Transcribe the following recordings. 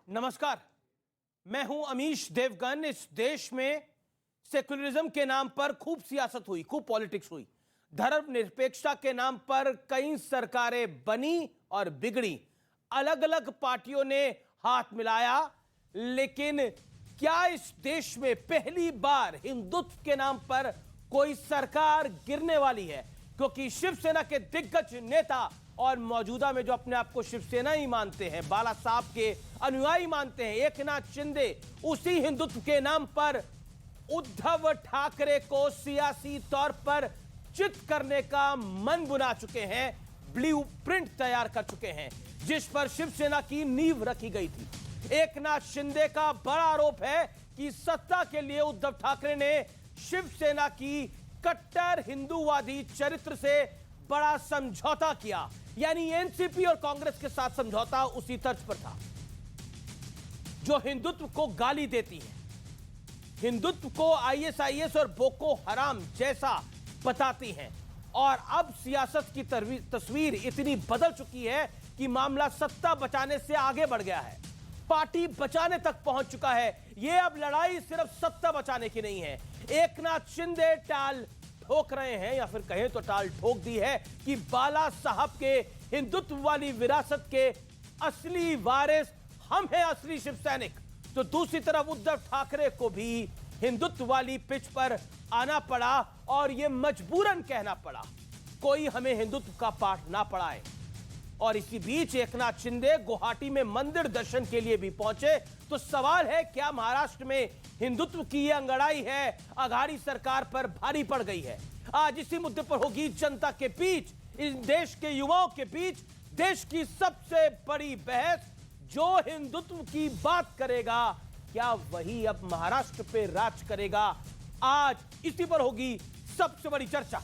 नमस्कार, मैं हूं अमीश देवगन। इस देश में सेक्युलरिज्म के नाम पर खूब सियासत हुई, खूब पॉलिटिक्स हुई। धर्मनिरपेक्षता के नाम पर कई सरकारें बनी और बिगड़ी, अलग अलग पार्टियों ने हाथ मिलाया। लेकिन क्या इस देश में पहली बार हिंदुत्व के नाम पर कोई सरकार गिरने वाली है? क्योंकि शिवसेना के दिग्गज नेता और मौजूदा में जो अपने आप को शिवसेना ही मानते हैं, बाला साहब के अनुयायी मानते हैं, एकनाथ शिंदे, उसी हिंदुत्व के नाम पर उद्धव ठाकरे को सियासी तौर पर चित करने का मन बुना चुके हैं, ब्लूप्रिंट तैयार कर चुके हैं, जिस पर शिवसेना की नींव रखी गई थी। एकनाथ शिंदे का बड़ा आरोप है कि सत्ता के लिए उद्धव ठाकरे ने शिवसेना की कट्टर हिंदूवादी चरित्र से बड़ा समझौता किया। यानी एनसीपी और कांग्रेस के साथ समझौता उसी तर्ज पर था, जो हिंदुत्व को गाली देती है, हिंदुत्व को आईएसआईएस और बोको हराम जैसा बताती हैं। और अब सियासत की तस्वीर इतनी बदल चुकी है कि मामला सत्ता बचाने से आगे बढ़ गया है, पार्टी बचाने तक पहुंच चुका है। यह अब लड़ाई सिर्फ सत्ता बचाने की नहीं है। एकनाथ शिंदे टाल ठोक रहे हैं, या फिर कहें तो टाल ठोक दी है, कि बाला साहब के हिंदुत्व वाली विरासत के असली वारिस हम हैं, असली शिव सैनिक। तो दूसरी तरफ उद्धव ठाकरे को भी हिंदुत्व वाली पिच पर आना पड़ा, और यह मजबूरन कहना पड़ा, कोई हमें हिंदुत्व का पाठ ना पढ़ाए। और इसी बीच एकनाथ शिंदे गुवाहाटी में मंदिर दर्शन के लिए भी पहुंचे। तो सवाल है, क्या महाराष्ट्र में हिंदुत्व की यह अंगड़ाई है अघाड़ी सरकार पर भारी पड़ गई है? आज इसी मुद्दे पर होगी जनता के बीच, इस देश के युवाओं के बीच, देश की सबसे बड़ी बहस। जो हिंदुत्व की बात करेगा, क्या वही अब महाराष्ट्र पे राज करेगा? आज इसी पर होगी सबसे बड़ी चर्चा।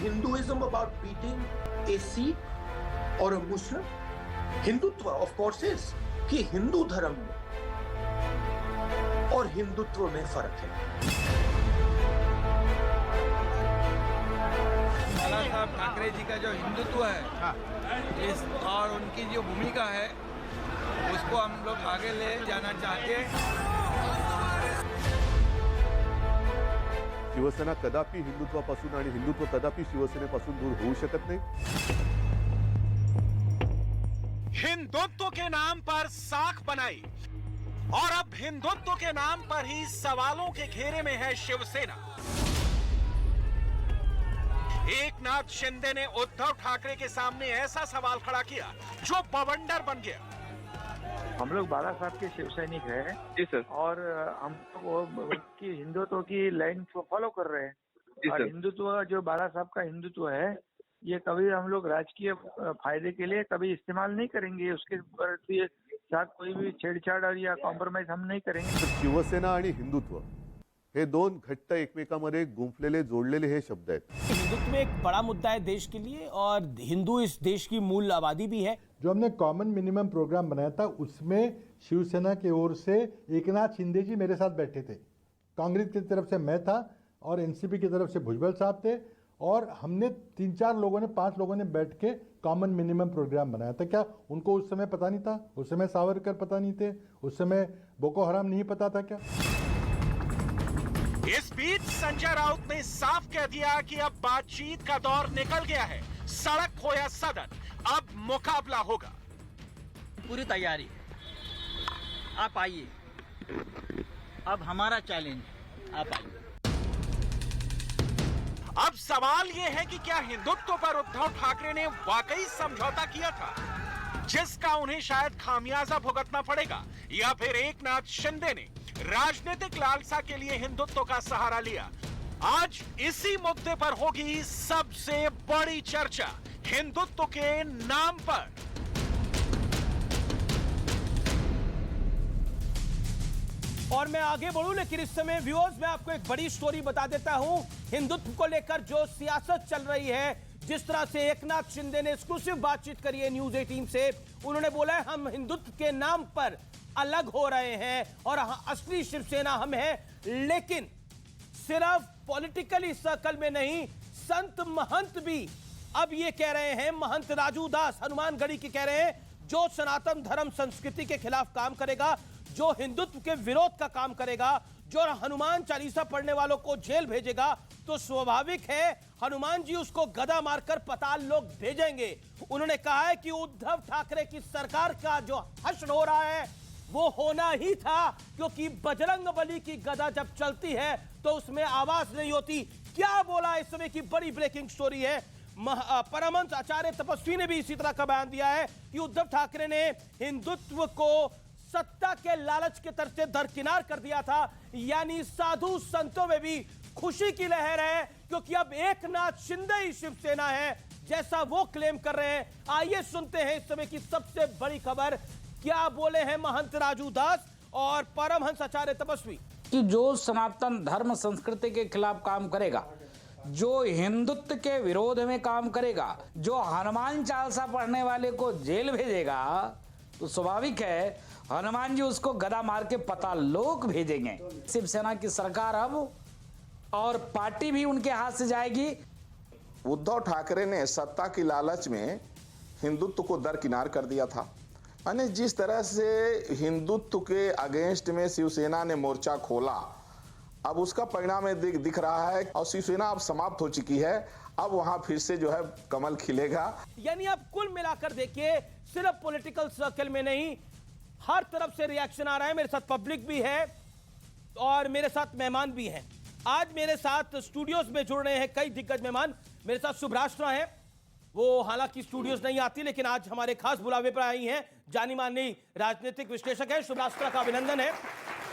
Hinduism about beating a Sikh or a Muslim? Hindutva of course is कि हिंदू धर्म में और हिंदुत्व में फर्क है। बाला साहब ठाकरे जी का जो हिंदुत्व है, इस और उनकी जो भूमिका है, उसको हम लोग आगे ले जाना चाहते हैं। शिवसेना कदापि हिंदुत्वापासून आणि हिंदुत्व कदापि शिवसेनेपासून दूर होऊ शकत नाही। हिंदुत्व के नाम पर साख बनाई, और अब हिंदुत्व के नाम पर ही सवालों के घेरे में है शिवसेना। एकनाथ शिंदे ने उद्धव ठाकरे के सामने ऐसा सवाल खड़ा किया जो बवंडर बन गया। हम लोग बाला साहब के शिव सैनिक हैं जी सर, और हम उनकी हिंदुत्व की लाइन फॉलो कर रहे हैं। और हिंदुत्व जो बाला साहब का हिंदुत्व है, ये कभी हम लोग राजकीय फायदे के लिए कभी इस्तेमाल नहीं करेंगे। उसके साथ कोई भी छेड़छाड़ या कॉम्प्रोमाइज हम नहीं करेंगे। शिवसेना आणि हिंदुत्व हे दोन घट्ट एकमेकांमध्ये गुंफलेले जोडलेले हे शब्द आहेत। हिंदुत्व में एक बड़ा मुद्दा है देश के लिए, और हिंदू इस देश की मूल आबादी भी है। जो हमने कॉमन मिनिमम प्रोग्राम बनाया था, उसमें शिवसेना की ओर से एकनाथ शिंदे जी मेरे साथ बैठे थे, कांग्रेस की तरफ से मैं था और एनसीपी की तरफ से भुजबल साहब थे, और हमने 3-4 लोगों ने 5 लोगों ने बैठ के कॉमन मिनिमम प्रोग्राम बनाया था। क्या उनको उस समय पता नहीं था? उस समय सावरकर पता नहीं थे? उस समय बोको हराम नहीं पता था क्या? इस बीच संजय राउत ने साफ कह दिया कि अब बातचीत का दौर निकल गया है, सड़क हो या सदन, अब मुकाबला होगा। पूरी तैयारी, आप आइए, अब हमारा चैलेंज, आप आइए। अब सवाल यह है कि क्या हिंदुत्व पर उद्धव ठाकरे ने वाकई समझौता किया था, जिसका उन्हें शायद खामियाजा भुगतना पड़ेगा, या फिर एकनाथ शिंदे ने राजनीतिक लालसा के लिए हिंदुत्व का सहारा लिया? आज इसी मुद्दे पर होगी सबसे बड़ी चर्चा, हिंदुत्व के नाम पर। और मैं आगे बढ़ूं, लेकिन इस समय व्यूअर्स मैं आपको एक बड़ी स्टोरी बता देता हूं। हिंदुत्व को लेकर जो सियासत चल रही है, जिस तरह से एकनाथ शिंदे ने एक्सक्लूसिव बातचीत करी है न्यूज 18 से, उन्होंने बोला है हम हिंदुत्व के नाम पर अलग हो रहे हैं और असली शिवसेना हम है, लेकिन सिर्फ पॉलिटिकली सर्कल में नहीं, संत महंत भी अब ये कह रहे हैं, महंत राजू दास हनुमानगढ़ी की कह रहे हैं, जो सनातन धर्म संस्कृति के खिलाफ काम करेगा, जो हिंदुत्व के विरोध का काम करेगा, जो हनुमान चालीसा पढ़ने वालों को जेल भेजेगा, तो स्वाभाविक है हनुमान जी उसको गदा मारकर पाताल लोक भेजेंगे। उन्होंने कहा है कि उद्धव ठाकरे की सरकार का जो हश्र हो रहा है वो होना ही था, क्योंकि बजरंगबली की गदा जब चलती है तो उसमें आवाज नहीं होती। क्या बोला इस समय की बड़ी ब्रेकिंग स्टोरी है, परमहंस आचार्य तपस्वी ने भी इसी तरह का बयान दिया है कि उद्धव ठाकरे ने हिंदुत्व को सत्ता के लालच के तरफ से दरकिनार कर दिया था, यानी साधु संतों में भी खुशी की लहर है, क्योंकि अब एकनाथ शिंदे ही शिवसेना है जैसा वो क्लेम कर रहे हैं। आइए सुनते हैं इस समय की सबसे बड़ी खबर, क्या बोले हैं महंत राजू दास और परमहंस आचार्य तपस्वी। कि जो सनातन धर्म संस्कृति के खिलाफ काम करेगा, जो हिंदुत्व के विरोध में काम करेगा, जो हनुमान चालीसा पढ़ने वाले को जेल भेजेगा, तो स्वाभाविक है हनुमान जी उसको गदा मार के पाताल लोक भेजेंगे। शिवसेना की सरकार अब और पार्टी भी उनके हाथ से जाएगी। उद्धव ठाकरे ने सत्ता की लालच में हिंदुत्व को दरकिनार कर दिया था। यानी जिस तरह से हिंदुत्व के अगेंस्ट में शिवसेना ने मोर्चा खोला, अब उसका परिणाम दिख रहा है और शिवसेना अब समाप्त हो चुकी है। अब वहां फिर से जो है कमल खिलेगा। यानी अब कुल मिलाकर देखिए, सिर्फ पॉलिटिकल सर्कल में नहीं, हर तरफ से रिएक्शन आ रहा है। मेरे साथ पब्लिक भी है और मेरे साथ मेहमान भी हैं। आज मेरे साथ स्टूडियोज में जुड़ रहे हैं कई दिग्गज मेहमान। मेरे साथ शुभराष्ट्रा है, वो हालांकि स्टूडियोज नहीं आती, लेकिन आज हमारे खास बुलावे पर आई हैं। जानी मानी राजनीतिक विश्लेषक है, शुभराष्ट्रा का अभिनंदन है।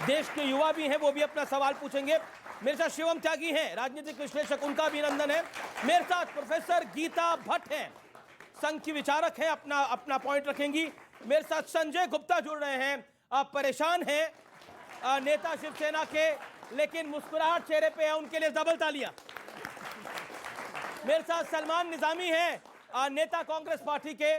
देश के युवा भी हैं, वो भी अपना सवाल पूछेंगे। मेरे साथ शिवम त्यागी हैं, राजनीतिक विश्लेषक, उनका अभिनंदन है। मेरे साथ प्रोफेसर गीता भट्ट हैं, संघ की विचारक हैं, अपना पॉइंट रखेंगी। मेरे साथ संजय गुप्ता जुड़ रहे हैं, आप परेशान हैं नेता शिवसेना के, लेकिन मुस्कुराहट चेहरे पे है, उनके लिए डबल तालियां। मेरे साथ सलमान निजामी हैं, नेता कांग्रेस पार्टी के,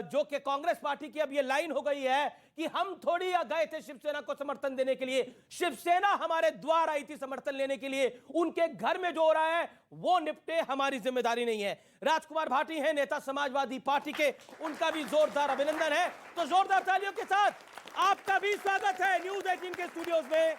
जो कि कांग्रेस पार्टी की अब ये लाइन हो गई है कि हम थोड़ी गए थे शिवसेना को समर्थन देने के लिए, शिवसेना हमारे द्वार आई थी समर्थन लेने के लिए, उनके घर में जो हो रहा है वो निपटे, हमारी जिम्मेदारी नहीं है। राजकुमार भाटी हैं, नेता समाजवादी पार्टी के, उनका भी जोरदार अभिनंदन है। तो जोरदार तालियों के साथ आपका भी स्वागत है न्यूज 18 के स्टूडियोज में।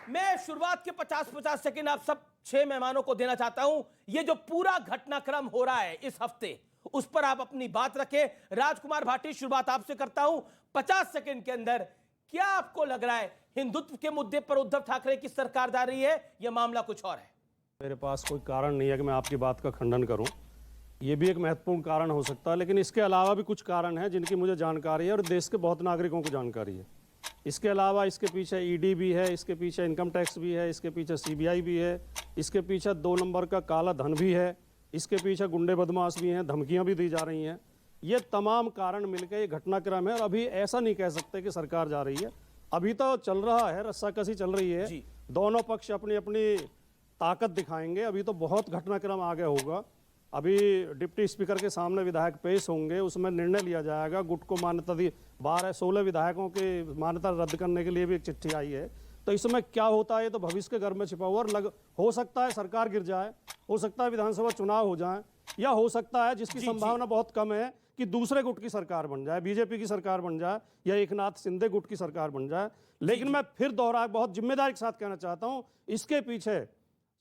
मैं शुरुआत के 50-50 सेकंड आप सब 6 मेहमानों को देना चाहता हूं। ये जो पूरा घटनाक्रम हो रहा है इस हफ्ते, उस पर आप अपनी बात रखें। राजकुमार भाटी, शुरुआत आपसे करता हूं। 50 सेकंड के अंदर क्या आपको लग रहा है, हिंदुत्व के मुद्दे पर उद्धव ठाकरे की सरकार जा रही है, यह मामला कुछ और है? मेरे पास कोई कारण नहीं है कि मैं आपकी बात का खंडन करूं। ये भी एक महत्वपूर्ण कारण हो सकता है, लेकिन इसके अलावा भी कुछ कारण हैं जिनकी मुझे जानकारी है और देश के बहुत नागरिकों को जानकारी है। इसके अलावा इसके पीछे ईडी भी है, इसके पीछे इनकम टैक्स भी है, इसके पीछे सीबीआई भी है, इसके पीछे 2 नंबर का काला धन भी है, इसके पीछे गुंडे बदमाश भी हैं, धमकियां भी दी जा रही हैं। ये तमाम कारण मिलकर ये घटनाक्रम है और अभी ऐसा नहीं कह सकते कि सरकार जा रही है। अभी तो चल रहा है, रस्साकसी चल रही है, दोनों पक्ष अपनी अपनी ताकत दिखाएंगे। अभी तो बहुत घटनाक्रम आगे होगा। अभी डिप्टी स्पीकर के सामने विधायक पेश होंगे, उसमें निर्णय लिया जाएगा। गुट को मान्यता दी, 12-16 विधायकों की मान्यता रद्द करने के लिए भी एक चिट्ठी आई है। तो इसमें क्या होता है, तो भविष्य के घर में छिपा हुआ और हो सकता है सरकार गिर जाए, हो सकता है विधानसभा चुनाव हो जाए, या हो सकता है, जिसकी संभावना बहुत कम है, कि दूसरे गुट की सरकार बन जाए, बीजेपी की सरकार बन जाए या एकनाथ शिंदे गुट की सरकार बन जाए। लेकिन मैं फिर दोहरा बहुत जिम्मेदारी के साथ कहना चाहता हूं, इसके पीछे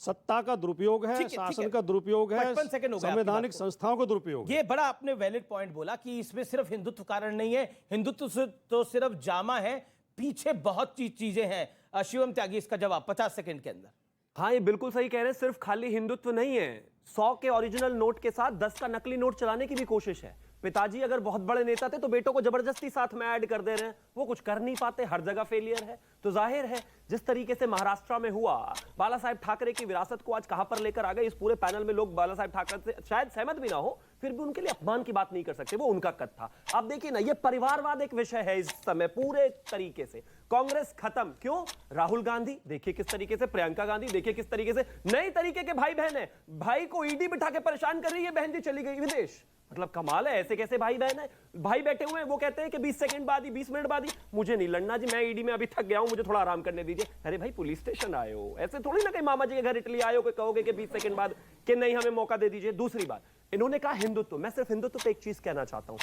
सत्ता का दुरुपयोग है, शासन का दुरुपयोग है, संवैधानिक संस्थाओं का दुरुपयोग। ये बड़ा आपने वैलिड पॉइंट बोला कि इसमें सिर्फ हिंदुत्व कारण नहीं है, हिंदुत्व से तो सिर्फ जामा है, पीछे बहुत चीजें हैं। शिवम त्यागी, इसका जवाब 50 सेकंड के अंदर। हाँ, ये बिल्कुल सही कह रहे हैं, सिर्फ खाली हिंदुत्व नहीं है, 100 के ओरिजिनल नोट के साथ 10 का नकली नोट चलाने की भी कोशिश है। पिताजी अगर बहुत बड़े नेता थे तो बेटों को जबरदस्ती साथ में ऐड कर दे रहे हैं, वो कुछ कर नहीं पाते, हर जगह फेलियर है। तो जाहिर है जिस तरीके से महाराष्ट्र में हुआ, बाला साहेब ठाकरे की विरासत को आज कहां पर लेकर आ गए, इस पूरे पैनल में लोग बाला साहेब ठाकरे से शायद सहमत भी ना हो, फिर भी उनके लिए अपमान की बात नहीं कर सकते, वो उनका कद था। अब देखिए ना, ये परिवारवाद एक विषय है इस समय पूरे तरीके से। कांग्रेस खत्म क्यों? राहुल गांधी देखिए किस तरीके से, प्रियंका गांधी देखिए किस तरीके से, नए तरीके के भाई बहन है, भाई को ईडी बिठा के परेशान कर रही है, बहन जी चली गई विदेश। मतलब कमाल है, ऐसे कैसे भाई बहन है? भाई बैठे हुए हैं, वो कहते हैं कि 20 सेकंड बाद ही, 20 मिनट बाद ही, मुझे नहीं लड़ना जी, मैं ईडी में अभी थक गया हूं, मुझे थोड़ा आराम करने दीजिए। अरे भाई पुलिस स्टेशन आए हो, ऐसे थोड़ी ना कहीं मामा जी के घर इटली आए हो कि कहोगे कि 20 सेकंड बाद कि नहीं हमें मौका दे दीजिए। दूसरी बात, इन्होंने कहा हिंदुत्व, मैं सिर्फ हिंदुत्व पे एक चीज कहना चाहता हूं,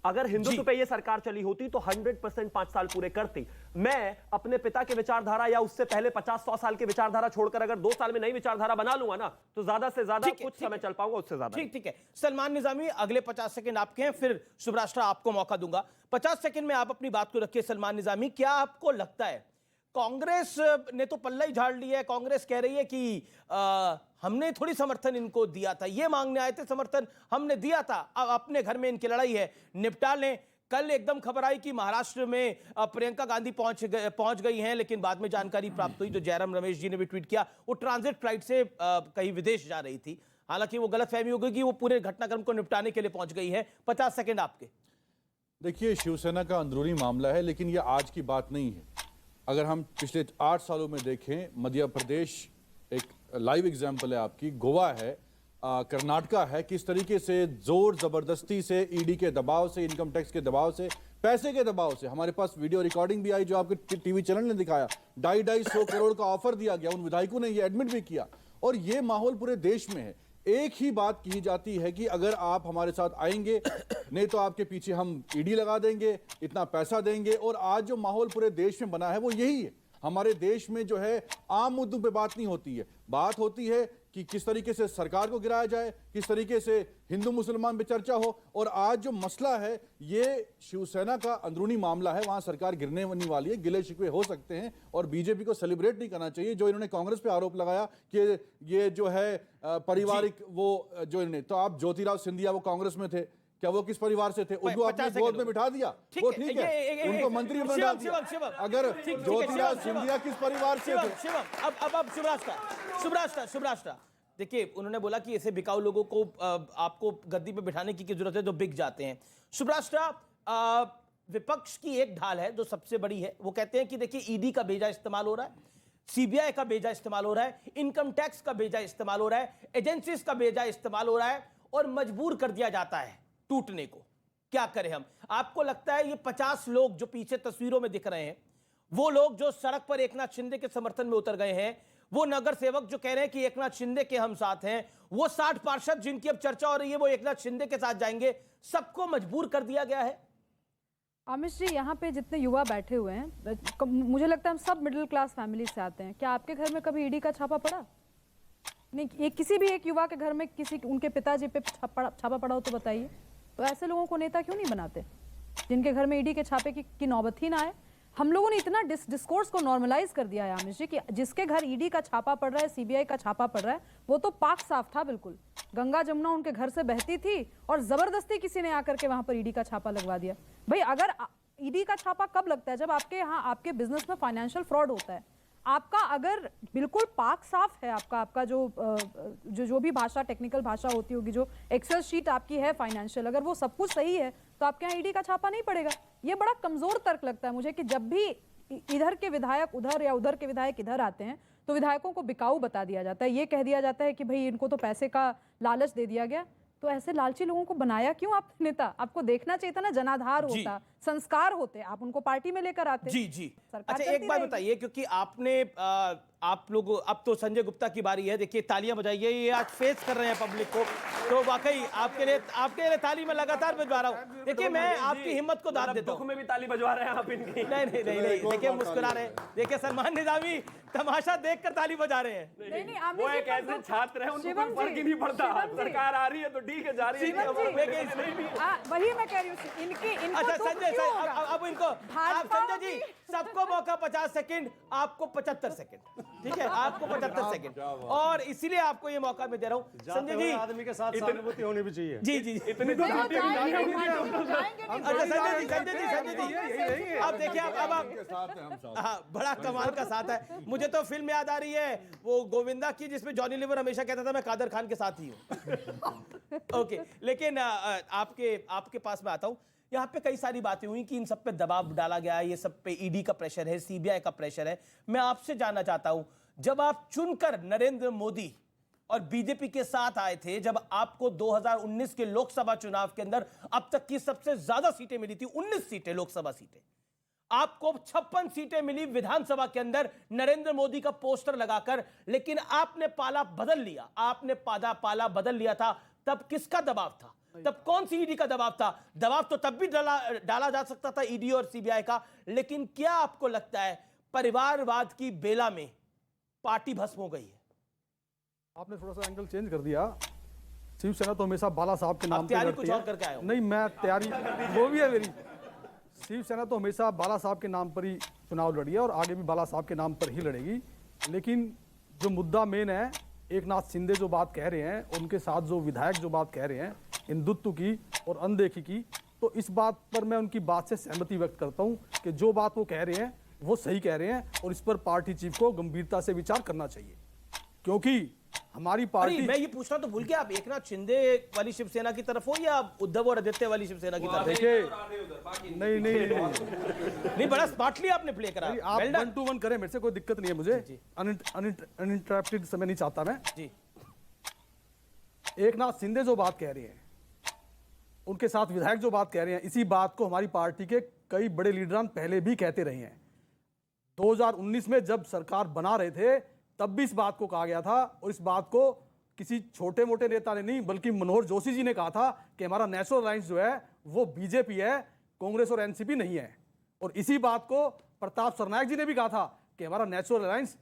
अगर हिंदुत्व पे ये सरकार चली होती तो 100% 5 साल पूरे करती। मैं अपने पिता के विचारधारा या उससे पहले 50-100 साल के विचारधारा छोड़कर अगर 2 साल में नई विचारधारा बना लूंगा ना, तो ज्यादा से ज्यादा कुछ समय चल पाऊंगा, उससे ज्यादा ठीक है। सलमान निजामी, अगले 50 सेकंड आपके हैं, फिर शुभ राष्ट्र आपको मौका दूंगा। 50 सेकंड में आप अपनी बात को रखिए। सलमान निजामी, क्या आपको लगता है कांग्रेस ने तो पल्ला ही झाड़ लिया है, कांग्रेस कह रही है कि हमने थोड़ी समर्थन इनको दिया था, ये मांगने आए थे, समर्थन हमने दिया था, अब अपने घर में इनकी लड़ाई है, निपटा लें। कल एकदम खबर आई कि महाराष्ट्र में प्रियंका गांधी पहुंच गई हैं, लेकिन बाद में जानकारी प्राप्त हुई, जो जयराम रमेश जी ने भी ट्वीट किया, वो ट्रांजिट फ्लाइट से कहीं विदेश जा रही थी। हालांकि वो गलतफहमी हो गई कि वो पूरे घटनाक्रम को निपटाने के लिए पहुंच गई है। 50 सेकंड आपके। देखिए, शिवसेना का अंदरूनी मामला है, लेकिन ये आज की बात नहीं है। अगर हम पिछले 8 सालों में देखें, मध्य प्रदेश एक लाइव एग्जाम्पल है आपकी, गोवा है, कर्नाटका है, किस तरीके से जोर जबरदस्ती से ईडी के दबाव से, इनकम टैक्स के दबाव से, पैसे के दबाव से, हमारे पास वीडियो रिकॉर्डिंग भी आई जो आपके टीवी चैनल ने दिखाया, 250 करोड़ का ऑफर दिया गया, उन विधायकों ने ये एडमिट भी किया, और ये माहौल पूरे देश में है। एक ही बात कही जाती है कि अगर आप हमारे साथ आएंगे, नहीं तो आपके पीछे हम ईडी लगा देंगे, इतना पैसा देंगे, और आज जो माहौल पूरे देश में बना है वो यही है। हमारे देश में जो है आम मुद्दों पे बात नहीं होती है, बात होती है कि किस तरीके से सरकार को गिराया जाए, किस तरीके से हिंदू मुसलमान पे चर्चा हो, और आज जो मसला है ये शिवसेना का अंदरूनी मामला है, वहां सरकार गिरने वाली है, गिले शिकवे हो सकते हैं, और बीजेपी को सेलिब्रेट नहीं करना चाहिए। जो इन्होंने कांग्रेस पे आरोप लगाया कि ये जो है पारिवारिक वो जो इन्होंने, तो आप ज्योतिराव सिंधिया वो कांग्रेस में थे, क्या वो किस परिवार से थे? उनको आपने गोद में बिठा दिया, वो ठीक है, उनको मंत्री बना दिया। अगर ज्योतिराव सिंधिया किस परिवार से थे? अब शुभराष्ट्र देखिए, उन्होंने बोला कि ऐसे बिकाऊ लोगों को आपको गद्दी पे बिठाने की जरूरत है जो बिक जाते हैं। शुभराष्ट्र, विपक्ष की एक ढाल है जो सबसे बड़ी है, वो कहते हैं कि देखिए ईडी का बेजा इस्तेमाल हो रहा है, सीबीआई का बेजा इस्तेमाल हो रहा है, इनकम टैक्स का बेजा इस्तेमाल हो रहा है, एजेंसीज का बेजा इस्तेमाल हो रहा है, और मजबूर कर दिया जाता है टूटने को। क्या करें हम? आपको लगता है ये 50 लोग जो पीछे तस्वीरों में दिख रहे हैं, वो लोग जो सड़क पर एकनाथ शिंदे के समर्थन में उतर गए हैं, वो नगर सेवक जो कह रहे हैं कि एकनाथ शिंदे के हम साथ हैं, वो 60 पार्षद जिनकी अब चर्चा हो रही है वो एकनाथ शिंदे के साथ जाएंगे, सबको मजबूर कर दिया गया है? आमिश जी, यहाँ पे जितने युवा बैठे हुए हैं, मुझे लगता है हम सब मिडिल क्लास फैमिली से आते हैं। क्या आपके घर में कभी ईडी का छापा पड़ा? नहीं, किसी भी एक युवा के घर में किसी उनके पिताजी पे छापा पड़ा हो तो बताइए। तो ऐसे लोगों को नेता क्यों नहीं बनाते जिनके घर में ईडी के छापे की नौबत ही ना आए? हम लोगों ने इतना डिस्कोर्स को नॉर्मलाइज कर दिया है आमिश जी कि जिसके घर ईडी का छापा पड़ रहा है, सीबीआई का छापा पड़ रहा है, वो तो पाक साफ था बिल्कुल। गंगा जमुना उनके घर से बहती थी और जबरदस्ती किसी ने आकर के वहां पर ईडी का छापा लगवा दिया। भाई, अगर ईडी का छापा कब लगता है? जब आपके यहाँ आपके बिजनेस में फाइनेंशियल फ्रॉड होता है। आपका अगर बिल्कुल पाक साफ है, आपका जो भी भाषा, टेक्निकल भाषा होती होगी, जो एक्सेल शीट आपकी है फाइनेंशियल, अगर वो सब कुछ सही है तो आपके यहाँ ईडी का छापा नहीं पड़ेगा। ये बड़ा कमजोर तर्क लगता है मुझे कि जब भी इधर के विधायक उधर या उधर के विधायक इधर आते हैं तो विधायकों को बिकाऊ बता दिया जाता है। ये कह दिया जाता है कि भाई इनको तो पैसे का लालच दे दिया गया। तो ऐसे लालची लोगों को बनाया क्यों आप नेता? आपको देखना चाहिए था ना, जनाधार होता, संस्कार होते, आप उनको पार्टी में लेकर आते। जी। अच्छा, एक बात बताइए, क्योंकि आपने आप लोग, अब तो संजय गुप्ता की बारी है, देखिए तालियां बजाइए, ये आज फेस कर रहे हैं पब्लिक को, तो वाकई आपके लिए ताली मैं लगातार बजवा रहा हूँ। देखिए, मैं आपकी हिम्मत को दाद देता हूँ। में भी ताली बजवा रहे हैं आप इनकी? नहीं, देखिए मुस्कुरा रहे हैं। देखिए सलमान निजामी तमाशा देखकर ताली बजा रहे हैं। वो एक ऐसे छात्र है, उनको कोई फर्क ही नहीं पड़ता, सरकार आ रही है तो ठीक है, जा रही है। वही मैं कह रही हूँ, अच्छा संजय, अब इनको, आप संजय जी, सबको मौका 50 सेकंड, आपको 75 सेकंड। ठीक है, आपको 75 सेकंड, और इसीलिए आपको ये मौका मैं दे रहा हूँ। संजय जी, आदमी के साथ सहानुभूति होनी भी चाहिए। जी जी, इतनी तो संजय जी, अब देखिए, अब आप, हाँ, बड़ा कमाल का साथ है। मुझे तो फिल्म याद आ रही है वो गोविंदा की, जिसमें जॉनी लीवर हमेशा कहता था मैं कादर खान के साथ ही हूँ। ओके, लेकिन आपके पास में आता हूँ। यहाँ पे कई सारी बातें हुई कि इन सब पे दबाव डाला गया, ये सब पे ईडी का प्रेशर है, सीबीआई का प्रेशर है। मैं आपसे जानना चाहता हूं, जब आप चुनकर नरेंद्र मोदी और बीजेपी के साथ आए थे, जब आपको 2019 के लोकसभा चुनाव के अंदर अब तक की सबसे ज्यादा सीटें मिली थी, 19 सीटें लोकसभा सीटें, आपको 56 सीटें मिली विधानसभा के अंदर नरेंद्र मोदी का पोस्टर लगाकर, लेकिन आपने पाला बदल लिया, आपने पाला बदल लिया था। तब किसका दबाव था? तब कौन सी ईडी का दबाव था? दबाव तो तब भी डाला जा सकता था ईडी और सीबीआई का, लेकिन क्या आपको लगता है परिवारवाद की बेला में पार्टी भस्म हो गई है? आपने थोड़ा सा एंगल चेंज कर दिया। शिवसेना तो हमेशा बाला साहब के नाम पे तैयारी लड़ती कुछ है। और करके आए हो? नहीं, मैं तैयारी वो भी है मेरी। शिवसेना तो हमेशा बाला साहब के नाम पर ही चुनाव लड़ी है और आगे भी बाला साहब के नाम पर ही लड़ेगी। लेकिन जो मुद्दा मेन है, एक नाथ शिंदे जो बात कह रहे हैं, उनके साथ जो विधायक जो बात कह रहे हैं हिंदुत्व की और अनदेखी की, तो इस बात पर मैं उनकी बात से सहमति व्यक्त करता हूं कि जो बात वो कह रहे हैं वो सही कह रहे हैं और इस पर पार्टी चीफ को गंभीरता से विचार करना चाहिए, क्योंकि हमारी पार्टी। मैं ये पूछना तो भूल गया, आप एकनाथ शिंदे वाली शिवसेना की तरफ हो या उद्धव और आदित्य वाली शिवसेना की तरफ? देखिए, नहीं, बड़ा स्मार्टली आपने प्ले करा। आप 1 to 1 करें, मेरे से कोई दिक्कत नहीं है, मुझे अनइंटरप्टेड समय नहीं चाहता मैं जी। एकनाथ शिंदे जो बात कह रहे हैं, उनके साथ विधायक जो बात कह रहे हैं, इसी बात को हमारी पार्टी के कई बड़े लीडरान पहले भी कहते रहे हैं। 2019 में जब सरकार बना रहे थे तब भी इस बात को कहा गया था, और इस बात को किसी छोटे मोटे नेता ने नहीं बल्कि मनोहर जोशी जी ने कहा था कि हमारा नेशनल अलायंस जो है वो बीजेपी है, कांग्रेस और एनसीपी नहीं है। और इसी बात को प्रताप सरनायक जी ने भी कहा था कि हमारा नेशनल अलायंस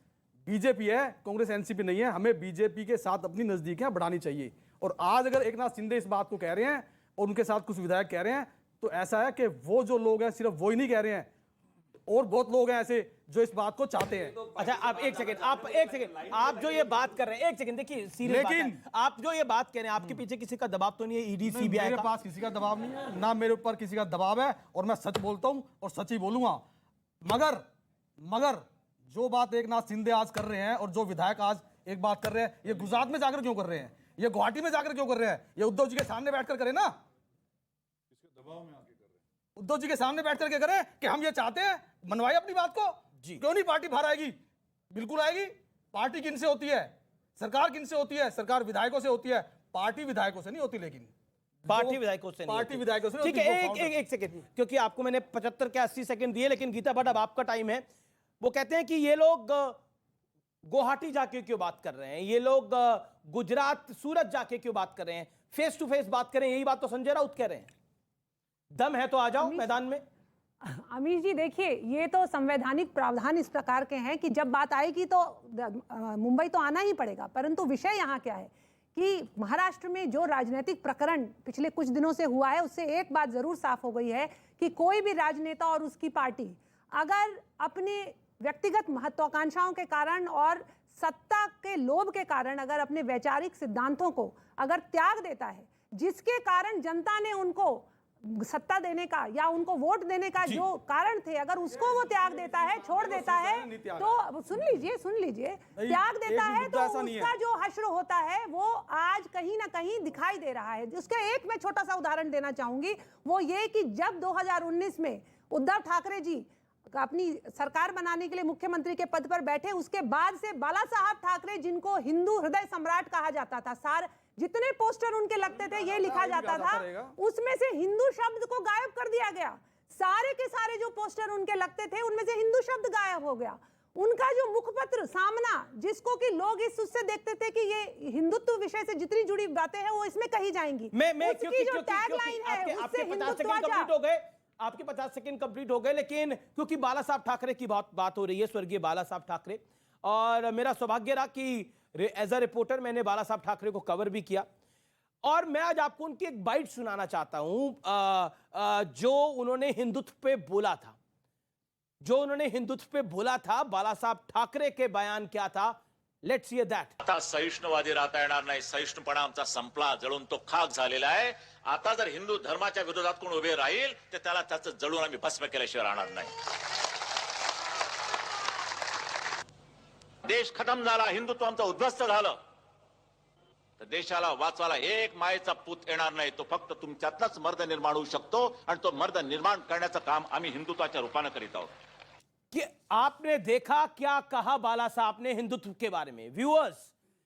बीजेपी है, कांग्रेस एनसीपी नहीं है, हमें बीजेपी के साथ अपनी नजदीकियां बढ़ानी चाहिए। और आज अगर एकनाथ शिंदे इस बात को कह रहे हैं और उनके साथ कुछ विधायक कह रहे हैं, तो ऐसा है कि वो जो लोग हैं सिर्फ वो ही नहीं कह रहे हैं, और बहुत लोग हैं ऐसे जो इस बात को चाहते हैं। अच्छा, आप एक सेकंड, आप जो ये बात कर रहे हैं, एक सेकंड देखिए, सीरियस बात है। आप जो ये बात कह रहे हैं, आपके पीछे किसी का दबाव तो नहीं है? ईडी सीबीआई मेरे पास किसी का दबाव नहीं है, ना मेरे ऊपर किसी का दबाव है, और मैं सच बोलता हूं और सच ही बोलूंगा। मगर जो बात एकनाथ शिंदे आज कर रहे हैं और जो विधायक आज एक बात कर रहे हैं, ये गुजरात में जाकर क्यों कर रहे हैं, ये गुवाहाटी में जाकर क्यों कर रहे हैं? ये उद्धव जी के सामने बैठकर करें ना, उद्धव जी के सामने बैठ करके करें कि हम ये चाहते हैं, मनवाए अपनी बात को। क्यों नहीं पार्टी बाहर आएगी? बिल्कुल आएगी। पार्टी किन से होती है? सरकार किन से होती है? सरकार विधायकों से होती है, पार्टी विधायकों से नहीं होती। लेकिन पार्टी विधायकों से नहीं, ठीक है। एक सेकंड, क्योंकि आपको मैंने 75 के 80 सेकंड दिए, लेकिन गीता भट्ट अब आपका टाइम है। वो कहते हैं कि ये लोग गुवाहाटी जाके क्यों बात कर रहे हैं, ये लोग गुजरात सूरत जाके क्यों बात कर रहे हैं, फेस टू फेस बात करें। यही बात तो संजय राउत कह रहे हैं। दम है तो आ जाओ मैदान में। अमीश जी देखिए, ये तो संवैधानिक प्रावधान इस प्रकार के हैं कि जब बात आएगी तो मुंबई तो आना ही पड़ेगा। परंतु विषय यहाँ क्या है कि महाराष्ट्र में जो राजनीतिक प्रकरण पिछले कुछ दिनों से हुआ है, उससे एक बात जरूर साफ हो गई है कि कोई भी राजनेता और उसकी पार्टी अगर अपने व्यक्तिगत महत्वाकांक्षाओं के कारण और सत्ता के लोभ के कारण अगर अपने वैचारिक सिद्धांतों को अगर त्याग देता है, जिसके कारण जनता ने उनको सत्ता देने का या उनको वोट देने का जो कारण थे, अगर उसको वो त्याग देता है, छोड़ देता है, तो सुन लीजिए, त्याग देता है तो उसका जो हश्र होता है वो आज कहीं ना कहीं दिखाई दे रहा है। उसका एक मैं छोटा सा उदाहरण देना चाहूंगी, वो ये कि जब 2019 में उद्धव ठाकरे जी अपनी सरकार बनाने के लिए मुख्यमंत्री के पद पर बैठे, उसके बाद से बाला साहब ठाकरे, जिनको हिंदू हृदय सम्राट कहा जाता था, जितने पोस्टर उनके लगते थे ये लिखा जाता था, उसमें से हिंदू शब्द को गायब कर दिया गया। सारे के सारे जो पोस्टर उनके लगते थे उनमें से हिंदू शब्द गायब हो गया। उनका जो मुखपत्र सामना, जिसको कि लोग इस उससे देखते थे कि ये हिंदुत्व विषय से जितनी जुड़ी बातें हैं वो इसमें कही जाएंगी, उसकी जो टैगलाइन है उससे हिंदुत्व। आपके 50 सेकंड कंप्लीट हो गए, लेकिन क्योंकि बाला साहब ठाकरे की बात हो रही है, स्वर्गीय बाला साहब ठाकरे, और मेरा सौभाग्य रहा कि एज अ रिपोर्टर मैंने बाला साहब ठाकरे को कवर भी किया, और मैं आज आपको उनकी एक बाइट सुनाना चाहता हूं जो उन्होंने हिंदुत्व पे बोला था। जो उन्होंने हिंदुत्व पे बोला था, बाला साहब ठाकरे के बयान क्या था, लेट्स हियर दैट. आता सहिष्णुवादी राहता येणार नाही, सहिष्णुपणा आमचा संपला, जळून तो खाक झालेला आहे. आता जर हिंदू धर्माच्या विरोधात कोण उभे राहील तर त्याला त्याचं जळून आम्ही भस्म केल्याशिवाय राहणार नाही. देश खतम झाला, हिंदुत्व आमचं उद्ध्वस्त झालं, तर देशाला वाचवायला एक मायेचा पूत येणार नाही. तो फक्त तुमच्यातलाच मर्द निर्माण होऊ शकतो आणि तो मर्द निर्माण करण्याचं काम आम्ही हिंदुत्वाच्या रूपाने करीत आहोत. कि आपने देखा क्या कहा बाला साहब ने हिंदुत्व के बारे में. व्यूअर्स,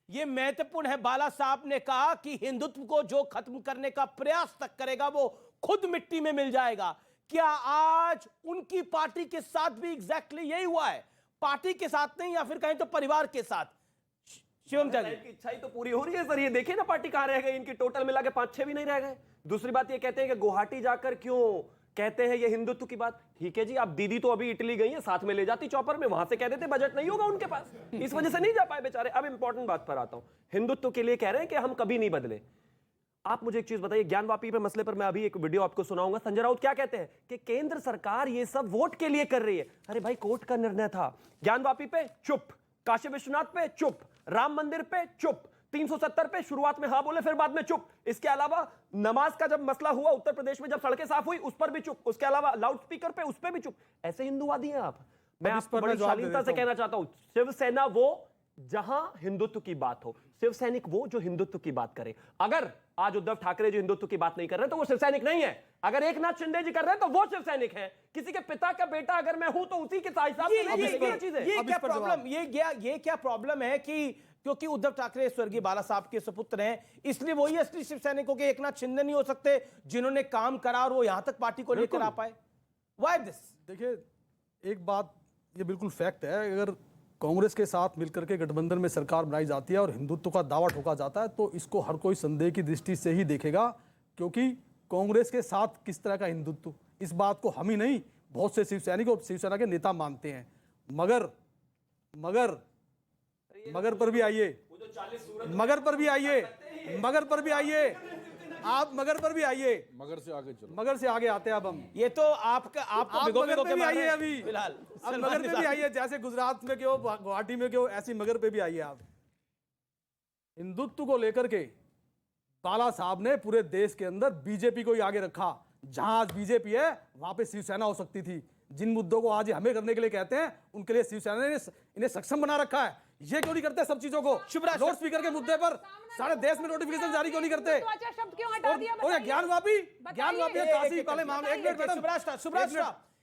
ये महत्वपूर्ण है. बाला साहब ने कहा कि हिंदुत्व को जो खत्म करने का प्रयास तक करेगा वो खुद मिट्टी में मिल जाएगा. क्या आज उनकी पार्टी के साथ भी एग्जैक्टली यही हुआ है? पार्टी के साथ नहीं, या फिर कहें तो परिवार के साथ. शिवम की इच्छा ही तो पूरी हो रही है सर. ये देखिए ना पार्टी कहां रह गई, इनकी टोटल मिला के 5-6 भी नहीं रह गए. दूसरी बात ये कहते हैं कि गुवाहाटी जाकर क्यों कहते हैं ये हिंदुत्व की बात. ठीक है जी, आप दीदी तो अभी इटली गई है, साथ में ले जाती चॉपर में, वहां से कह देते बजट नहीं होगा उनके पास, इस वजह से नहीं जा पाए बेचारे. अब इंपॉर्टेंट बात पर आता हूं. हिंदुत्व के लिए कह रहे हैं कि हम कभी नहीं बदले. आप मुझे एक चीज बताइए, ज्ञानवापी पे मसले पर मैं अभी एक वीडियो आपको सुनाऊंगा. संजय राउत क्या कहते हैं कि केंद्र सरकार ये सब वोट के लिए कर रही है. अरे भाई, कोर्ट का निर्णय था. ज्ञानवापी पे चुप, काशी विश्वनाथ पे चुप, राम मंदिर पे चुप, 370 पे शुरुआत में हाँ बोले फिर बाद में चुप. इसके अलावा नमाज का जब मसला हुआ उत्तर प्रदेश में, जब सड़कें साफ हुई उस पर भी चुप. उसके अलावा लाउड स्पीकर पे उस पर भी चुप. ऐसे हिंदुवादी हैं आप. मैं आपको बड़ी शालीनता से कहना चाहता हूं, शिवसेना वो जहां हिंदुत्व की बात हो, शिवसैनिक वो जो हिंदुत्व की बात करे. अगर आज उद्धव ठाकरे जो हिंदुत्व की बात नहीं कर रहे तो वो शिवसैनिक नहीं है. अगर एकनाथ शिंदे जी कर रहे हैं तो वो शिवसैनिक हैं. किसी के पिता का बेटा अगर मैं हूं तो उसी के हिसाब से ये क्या प्रॉब्लम, ये क्या प्रॉब्लम है कि क्योंकि उद्धव ठाकरे स्वर्गीय बाला साहब के सुपुत्र हैं, इसलिए वही असली शिवसैनिकों के एकनाथ शिंदे नहीं हो सकते जिन्होंने काम करा और वो यहां तक पार्टी को लेकर आ पाए. Why this? देखिए, एक बात ये बिल्कुल फैक्ट है, अगर कांग्रेस के साथ मिलकर के गठबंधन में सरकार बनाई जाती है और हिंदुत्व का दावा ठोका जाता है तो इसको हर कोई संदेह की दृष्टि से ही देखेगा, क्योंकि कांग्रेस के साथ किस तरह का हिंदुत्व, इस बात को हम ही नहीं बहुत से शिवसैनिक और शिवसेना के नेता मानते हैं. मगर पर भी आइए, मगर पर भी आइए, मगर पर भी आइए, आप मगर पर भी आइए. मगर से आगे चलो, मगर से आगे आते हैं अब हम. ये तो आपको भिगो के मार रहे हैं अभी फिलहाल. अब मगर पे भी आइए, जैसे गुजरात में क्यों, गुवाहाटी में क्यों, ऐसी मगर पे भी आइए आप. हिंदुत्व को लेकर के बाला साहब ने पूरे देश के अंदर बीजेपी को ही आगे रखा. जहां आज बीजेपी है वहां पे शिवसेना हो सकती थी. जिन मुद्दों को आज हमें करने के लिए कहते हैं उनके लिए शिवसेना ने इन्हें सक्षम बना रखा है. ये क्यों नहीं करते सब चीजों को? लाउड स्पीकर के मुद्दे पर सारे देश में नोटिफिकेशन जारी क्यों नहीं करते? शब्द क्यों हटा दिया? और ज्ञानवापी काशी पहले मामले. एक मिनट,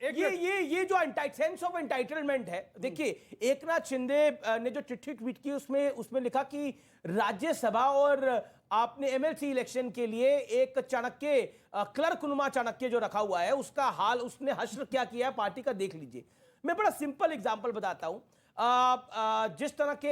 ये जो सेंस ऑफ एंटाइटलमेंट है, देखिए एकनाथ शिंदे ने जो चिट्ठी ट्वीट की उसमें लिखा कि राज्यसभा और आपने एमएलसी इलेक्शन के लिए एक चाणक्य, क्लर्क नुमा चाणक्य जो रखा हुआ है, उसका हाल उसने हश्र क्या किया है पार्टी का, देख लीजिए. मैं बड़ा सिंपल एग्जांपल बताता हूं. जिस तरह के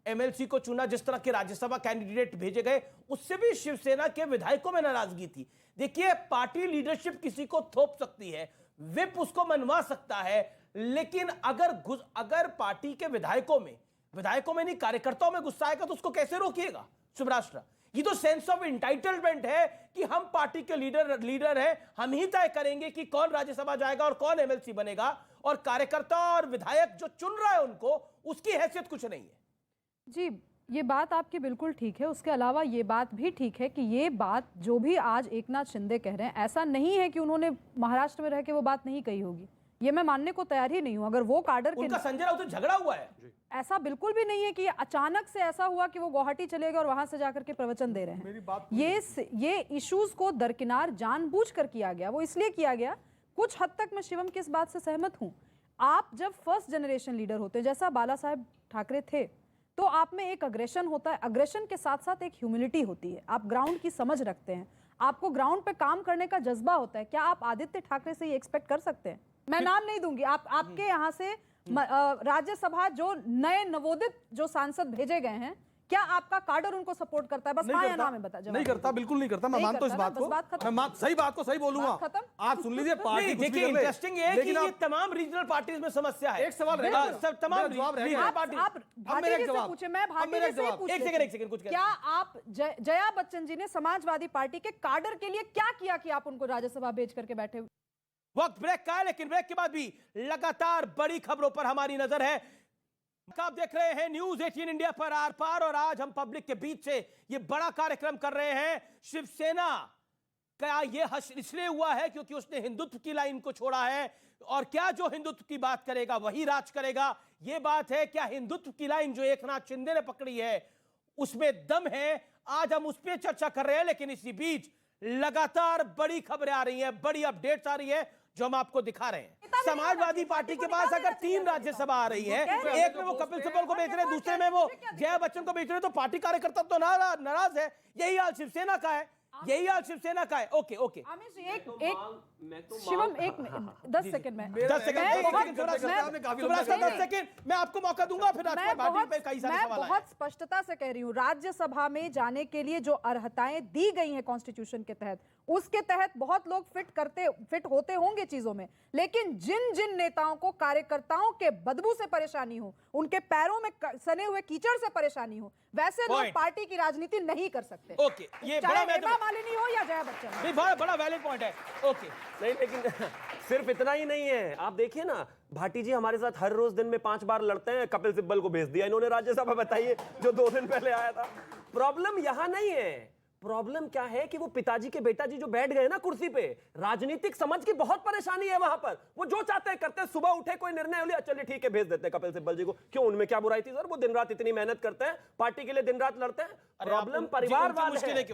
एमएलसी को चुना, जिस तरह के राज्यसभा कैंडिडेट भेजे गए, उससे भी शिवसेना के विधायकों में नाराजगी थी. देखिए, पार्टी लीडरशिप किसी को थोप सकती है, विप उसको मनवा सकता है, लेकिन अगर पार्टी के विधायकों में नहीं कार्यकर्ताओं में गुस्सा आएगा तो उसको कैसे रोकिएगा सुभराष्ट्र? ये तो सेंस ऑफ एंटाइटलमेंट है कि हम पार्टी के लीडर हैं, हम ही तय करेंगे कि कौन राज्यसभा जाएगा और कौन एमएलसी बनेगा, और कार्यकर्ता और विधायक जो चुन रहा है उनको, उसकी हैसियत कुछ नहीं है. जी, ये बात आपकी बिल्कुल ठीक है. उसके अलावा ये बात भी ठीक है कि ये बात जो भी आज एकनाथ शिंदे कह रहे हैं, ऐसा नहीं है कि उन्होंने महाराष्ट्र में रह के वो बात नहीं कही होगी. ये मैं मानने को तैयार ही नहीं हूं. अगर वो काडर उनका संजय राउत से झगड़ा हुआ है, ऐसा बिल्कुल भी नहीं है कि अचानक से ऐसा हुआ कि वो गुवाहाटी चले गए और वहां से जाकर के प्रवचन दे रहे हैं. ये इश्यूज को दरकिनार जानबूझकर किया गया. वो इसलिए किया गया, कुछ हद तक मैं शिवम की इस बात से सहमत हूं. आप जब फर्स्ट जनरेशन लीडर होते हैं, जैसा बाला साहब ठाकरे थे, तो आप में एक अग्रेशन होता है. अग्रेशन के साथ साथ एक ह्यूमिलिटी होती है. आप ग्राउंड की समझ रखते हैं, आपको ग्राउंड पे काम करने का जज्बा होता है. क्या आप आदित्य ठाकरे से ये एक्सपेक्ट कर सकते हैं? मैं नाम नहीं दूंगी, आपके यहाँ से राज्यसभा जो नए नवोदित जो सांसद भेजे गए हैं, क्या आपका काडर उनको सपोर्ट करता है? बस हाँ या ना में बता. नहीं करता, बिल्कुल नहीं करता. मैं मानता हूं इस बात को. मैं सही बात को सही बोलूंगा. आप सुन लीजिए, पार्टी देखिए, इंटरेस्टिंग है कि ये तमाम रीजनल पार्टीज में समस्या है. एक सवाल रहेगा, तमाम जवाब रहेगा. आप भारतीय से पूछे, मैं भारतीय से पूछे. एक सेकंड कुछ क्या आप जया बच्चन जी ने समाजवादी पार्टी के काडर के लिए क्या किया कि आप उनको राज्यसभा भेज करके बैठे? वक्त ब्रेक का है, लेकिन ब्रेक के बाद भी लगातार बड़ी खबरों पर हमारी नजर है। आप देख रहे हैं न्यूज 18 इंडिया पर आर पार, और आज हम पब्लिक के बीच से ये बड़ा कार्यक्रम कर रहे हैं। शिवसेना का ये हश्र इसलिए हुआ है क्योंकि उसने हिंदुत्व की लाइन को छोड़ा है, और क्या जो हिंदुत्व की बात करेगा वही राज करेगा, ये बात है। क्या हिंदुत्व की लाइन जो एकनाथ शिंदे ने पकड़ी है उसमें दम है? आज हम उस पर चर्चा कर रहे हैं, लेकिन इसी बीच लगातार बड़ी खबरें आ रही हैं, बड़ी अपडेट्स आ रही है जो हम आपको दिखा रहे हैं। समाजवादी पार्टी के पास अगर 3 राज्यसभा आ रही है, एक में वो कपिल सिब्बल को बेच रहे हैं, दूसरे में वो जया बच्चन को बेच रहे हैं, तो पार्टी कार्यकर्ता तो नाराज है। यही हाल शिवसेना का है, यही हाल शिवसेना का है। ओके ओके शिवम 10 सेकंड में 10 सेकंड मैं आपको मौका दूंगा, फिर मैं बहुत स्पष्टता से कह रही हूँ, राज्यसभा में जाने के लिए जो अर्हताएं दी गई हैं कॉन्स्टिट्यूशन के तहत, उसके तहत बहुत लोग फिट होते होंगे चीजों में, लेकिन जिन जिन नेताओं को कार्यकर्ताओं के बदबू से परेशानी हो, उनके पैरों में सने हुए कीचड़ से परेशानी हो, वैसे लोग पार्टी की राजनीति नहीं कर सकते। ओके, ये चाहे हेमा मालिनी हो या जया बच्चन। ये बड़ा वैलिड पॉइंट है। ओके, नहीं लेकिन सिर्फ इतना ही नहीं है। आप देखिए ना, भाटी जी हमारे साथ हर रोज दिन में 5 बार लड़ते हैं, कपिल सिब्बल को भेज दिया इन्होंने राज्यसभा, बताइए, जो 2 दिन पहले आया था। प्रॉब्लम यहां नहीं है, प्रॉब्लम क्या है कि वो पिताजी के बेटा जी जो बैठ गए ना कुर्सी पे, राजनीतिक समझ की बहुत परेशानी है वहां पर। वो जो चाहते हैं करते हैं, सुबह उठे कोई निर्णय हो लिया, चलिए ठीक है भेज देते हैं कपिल सिब्बल जी को। क्यों, उनमें क्या बुराई थी सर? वो दिन रात इतनी मेहनत करते हैं, पार्टी के लिए दिन रात लड़ते हैं। प्रॉब्लम परिवारवाद है।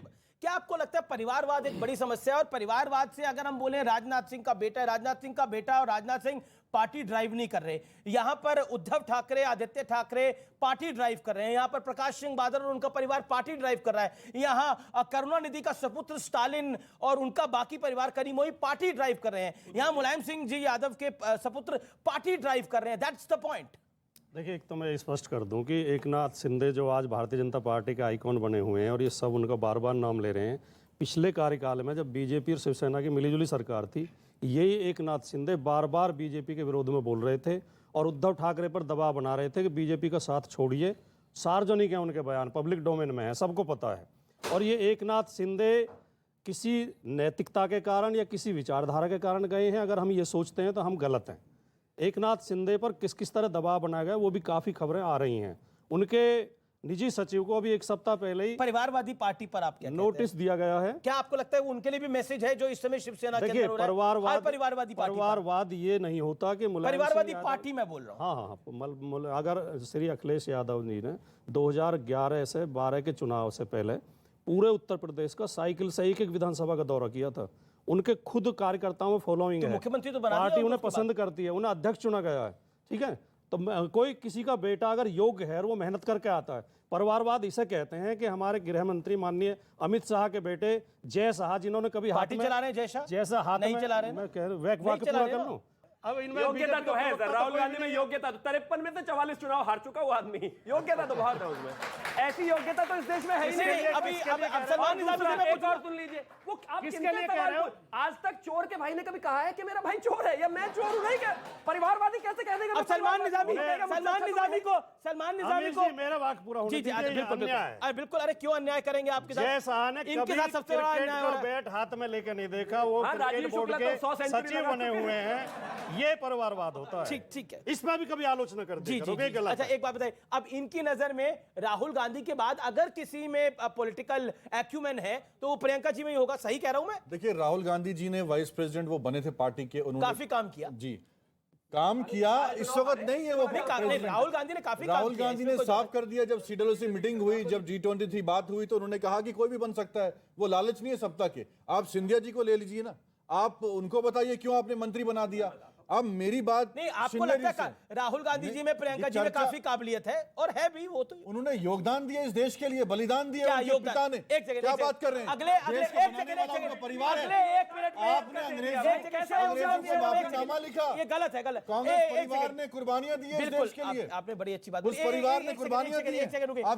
क्या आपको लगता है परिवारवाद एक बड़ी समस्या है? और परिवारवाद से अगर हम बोले राजनाथ सिंह का बेटा है, राजनाथ सिंह का बेटा और राजनाथ सिंह पार्टी ड्राइव नहीं कर रहे, यहां पर उद्धव ठाकरे, आदित्य ठाकरे पार्टी ड्राइव कर रहे हैं, यहां पर प्रकाश सिंह बादल और उनका परिवार पार्टी ड्राइव कर रहा है, यहां करुणानिधि का सपुत्र स्टालिन और उनका बाकी परिवार करीम वही पार्टी ड्राइव कर रहे हैं, यहां मुलायम सिंह जी यादव के सपुत्र पार्टी ड्राइव कर रहे हैं। That's the point. देखिए, एक तो मैं स्पष्ट कर दूं कि एकनाथ शिंदे जो आज भारतीय जनता पार्टी के आइकॉन बने हुए हैं, और ये सब उनका बार बार नाम ले रहे हैं, पिछले कार्यकाल में जब बीजेपी और शिवसेना की मिलीजुली सरकार थी, यही एकनाथ शिंदे बार बार बीजेपी के विरोध में बोल रहे थे और उद्धव ठाकरे पर दबाव बना रहे थे कि बीजेपी का साथ छोड़िए। सार्वजनिक है उनके बयान, पब्लिक डोमेन में है, सबको पता है। और ये एकनाथ शिंदे किसी नैतिकता के कारण या किसी विचारधारा के कारण गए हैं, अगर हम ये सोचते हैं तो हम गलत हैं। एकनाथ शिंदे पर किस किस तरह दबाव बनाया गया वो भी काफ़ी खबरें आ रही हैं। उनके निजी सचिव को अभी 1 सप्ताह पहले ही परिवारवादी पार्टी पर आप क्या नोटिस दिया गया है। क्या आपको लगता है वो उनके लिए भी मैसेज है जो इस समय शिवसेना के अंदर हो रहा है? परिवारवाद ये नहीं होता कि परिवारवादी पार्टी मैं बोल रहा हूँ। हाँ, अगर श्री अखिलेश यादव जी ने 2011 से 12 के चुनाव से पहले पूरे उत्तर प्रदेश का साइकिल से एक विधानसभा का दौरा किया था, उनके खुद कार्यकर्ताओं में फॉलोइंग है, मुख्यमंत्री तो बना पार्टी उन्हें पसंद करती है, उन्हें अध्यक्ष चुना गया है। ठीक है, तो कोई किसी का बेटा अगर योग्य है और वो मेहनत करके आता है, परिवारवाद इसे कहते हैं कि हमारे गृह मंत्री माननीय अमित शाह के बेटे जय शाह, जिन्होंने कभी पार्टी चला रहे हैं, जैसा हाथ नहीं चला रहे, मैं कह रहा पूरा कर लूं। अब इनमें योग्यता तो है सर, राहुल गांधी में योग्यता तो 53 में से 44 चुनाव हार चुका वो आदमी, योग्यता तो बहुत है उसमें। ऐसी योग्यता तो इस देश में है ही नहीं। अभी सलमान निजामी एक और सुन लीजिए, वो आप किसके लिए कह रहे हो? आज तक चोर के भाई ने कभी कहा है कि मेरा भाई चोर है या मैं चोर हूं? नहीं, क्या परिवारवादी कैसे कह देगा? सलमान निजामी को मेरा वाक्य पूरा होना चाहिए। बिल्कुल, अरे क्यों अन्याय करेंगे आपके साथ? जय शाह ने इनके साथ सबसे बड़ा अन्याय हो रहा है। बैट हाथ में लेकर नहीं देखा, वो क्रिकेट बोर्ड के सचिव बने हुए हैं, ये परिवारवाद होता है। ठीक है, इसमें भी कभी आलोचना कर दी। अच्छा, एक बात बताइए, अब इनकी नजर में राहुल गांधी के बाद अगर किसी में पॉलिटिकल एक्यूमेन है तो वो प्रियंका जी में ही होगा, सही कह रहा हूं मैं? देखिए, राहुल गांधी जी ने वाइस प्रेसिडेंट वो बने थे पार्टी के, उन्होंने काफी काम किया जी, काम किया। इस वक्त नहीं है वो राहुल गांधी ने काफी राहुल गांधी ने साफ कर दिया, जब CWC मीटिंग हुई, जब G23 बात हुई, तो उन्होंने कहा कि कोई भी बन सकता है, वो लालच नहीं है सत्ता के। आप सिंधिया जी को ले लीजिए ना, आप उनको बताइए क्यों आपने मंत्री बना दिया। अब मेरी बात नहीं, आपको लगता है राहुल गांधी जी में प्रियंका जी में काफी काबिलियत है? और है भी, वो तो उन्होंने योगदान दिया इस देश के लिए, बलिदान दिया उनके पिता ने। क्या बात कर रहे हैं? अगले परिवार है, आपने अंग्रेजों से माफीनामा लिखा, ये गलत है, गलत। कांग्रेस परिवार ने कुर्बानियां दी इस देश के लिए, आपने बड़ी अच्छी बात, उस परिवार ने कुर्बानियां दी। आप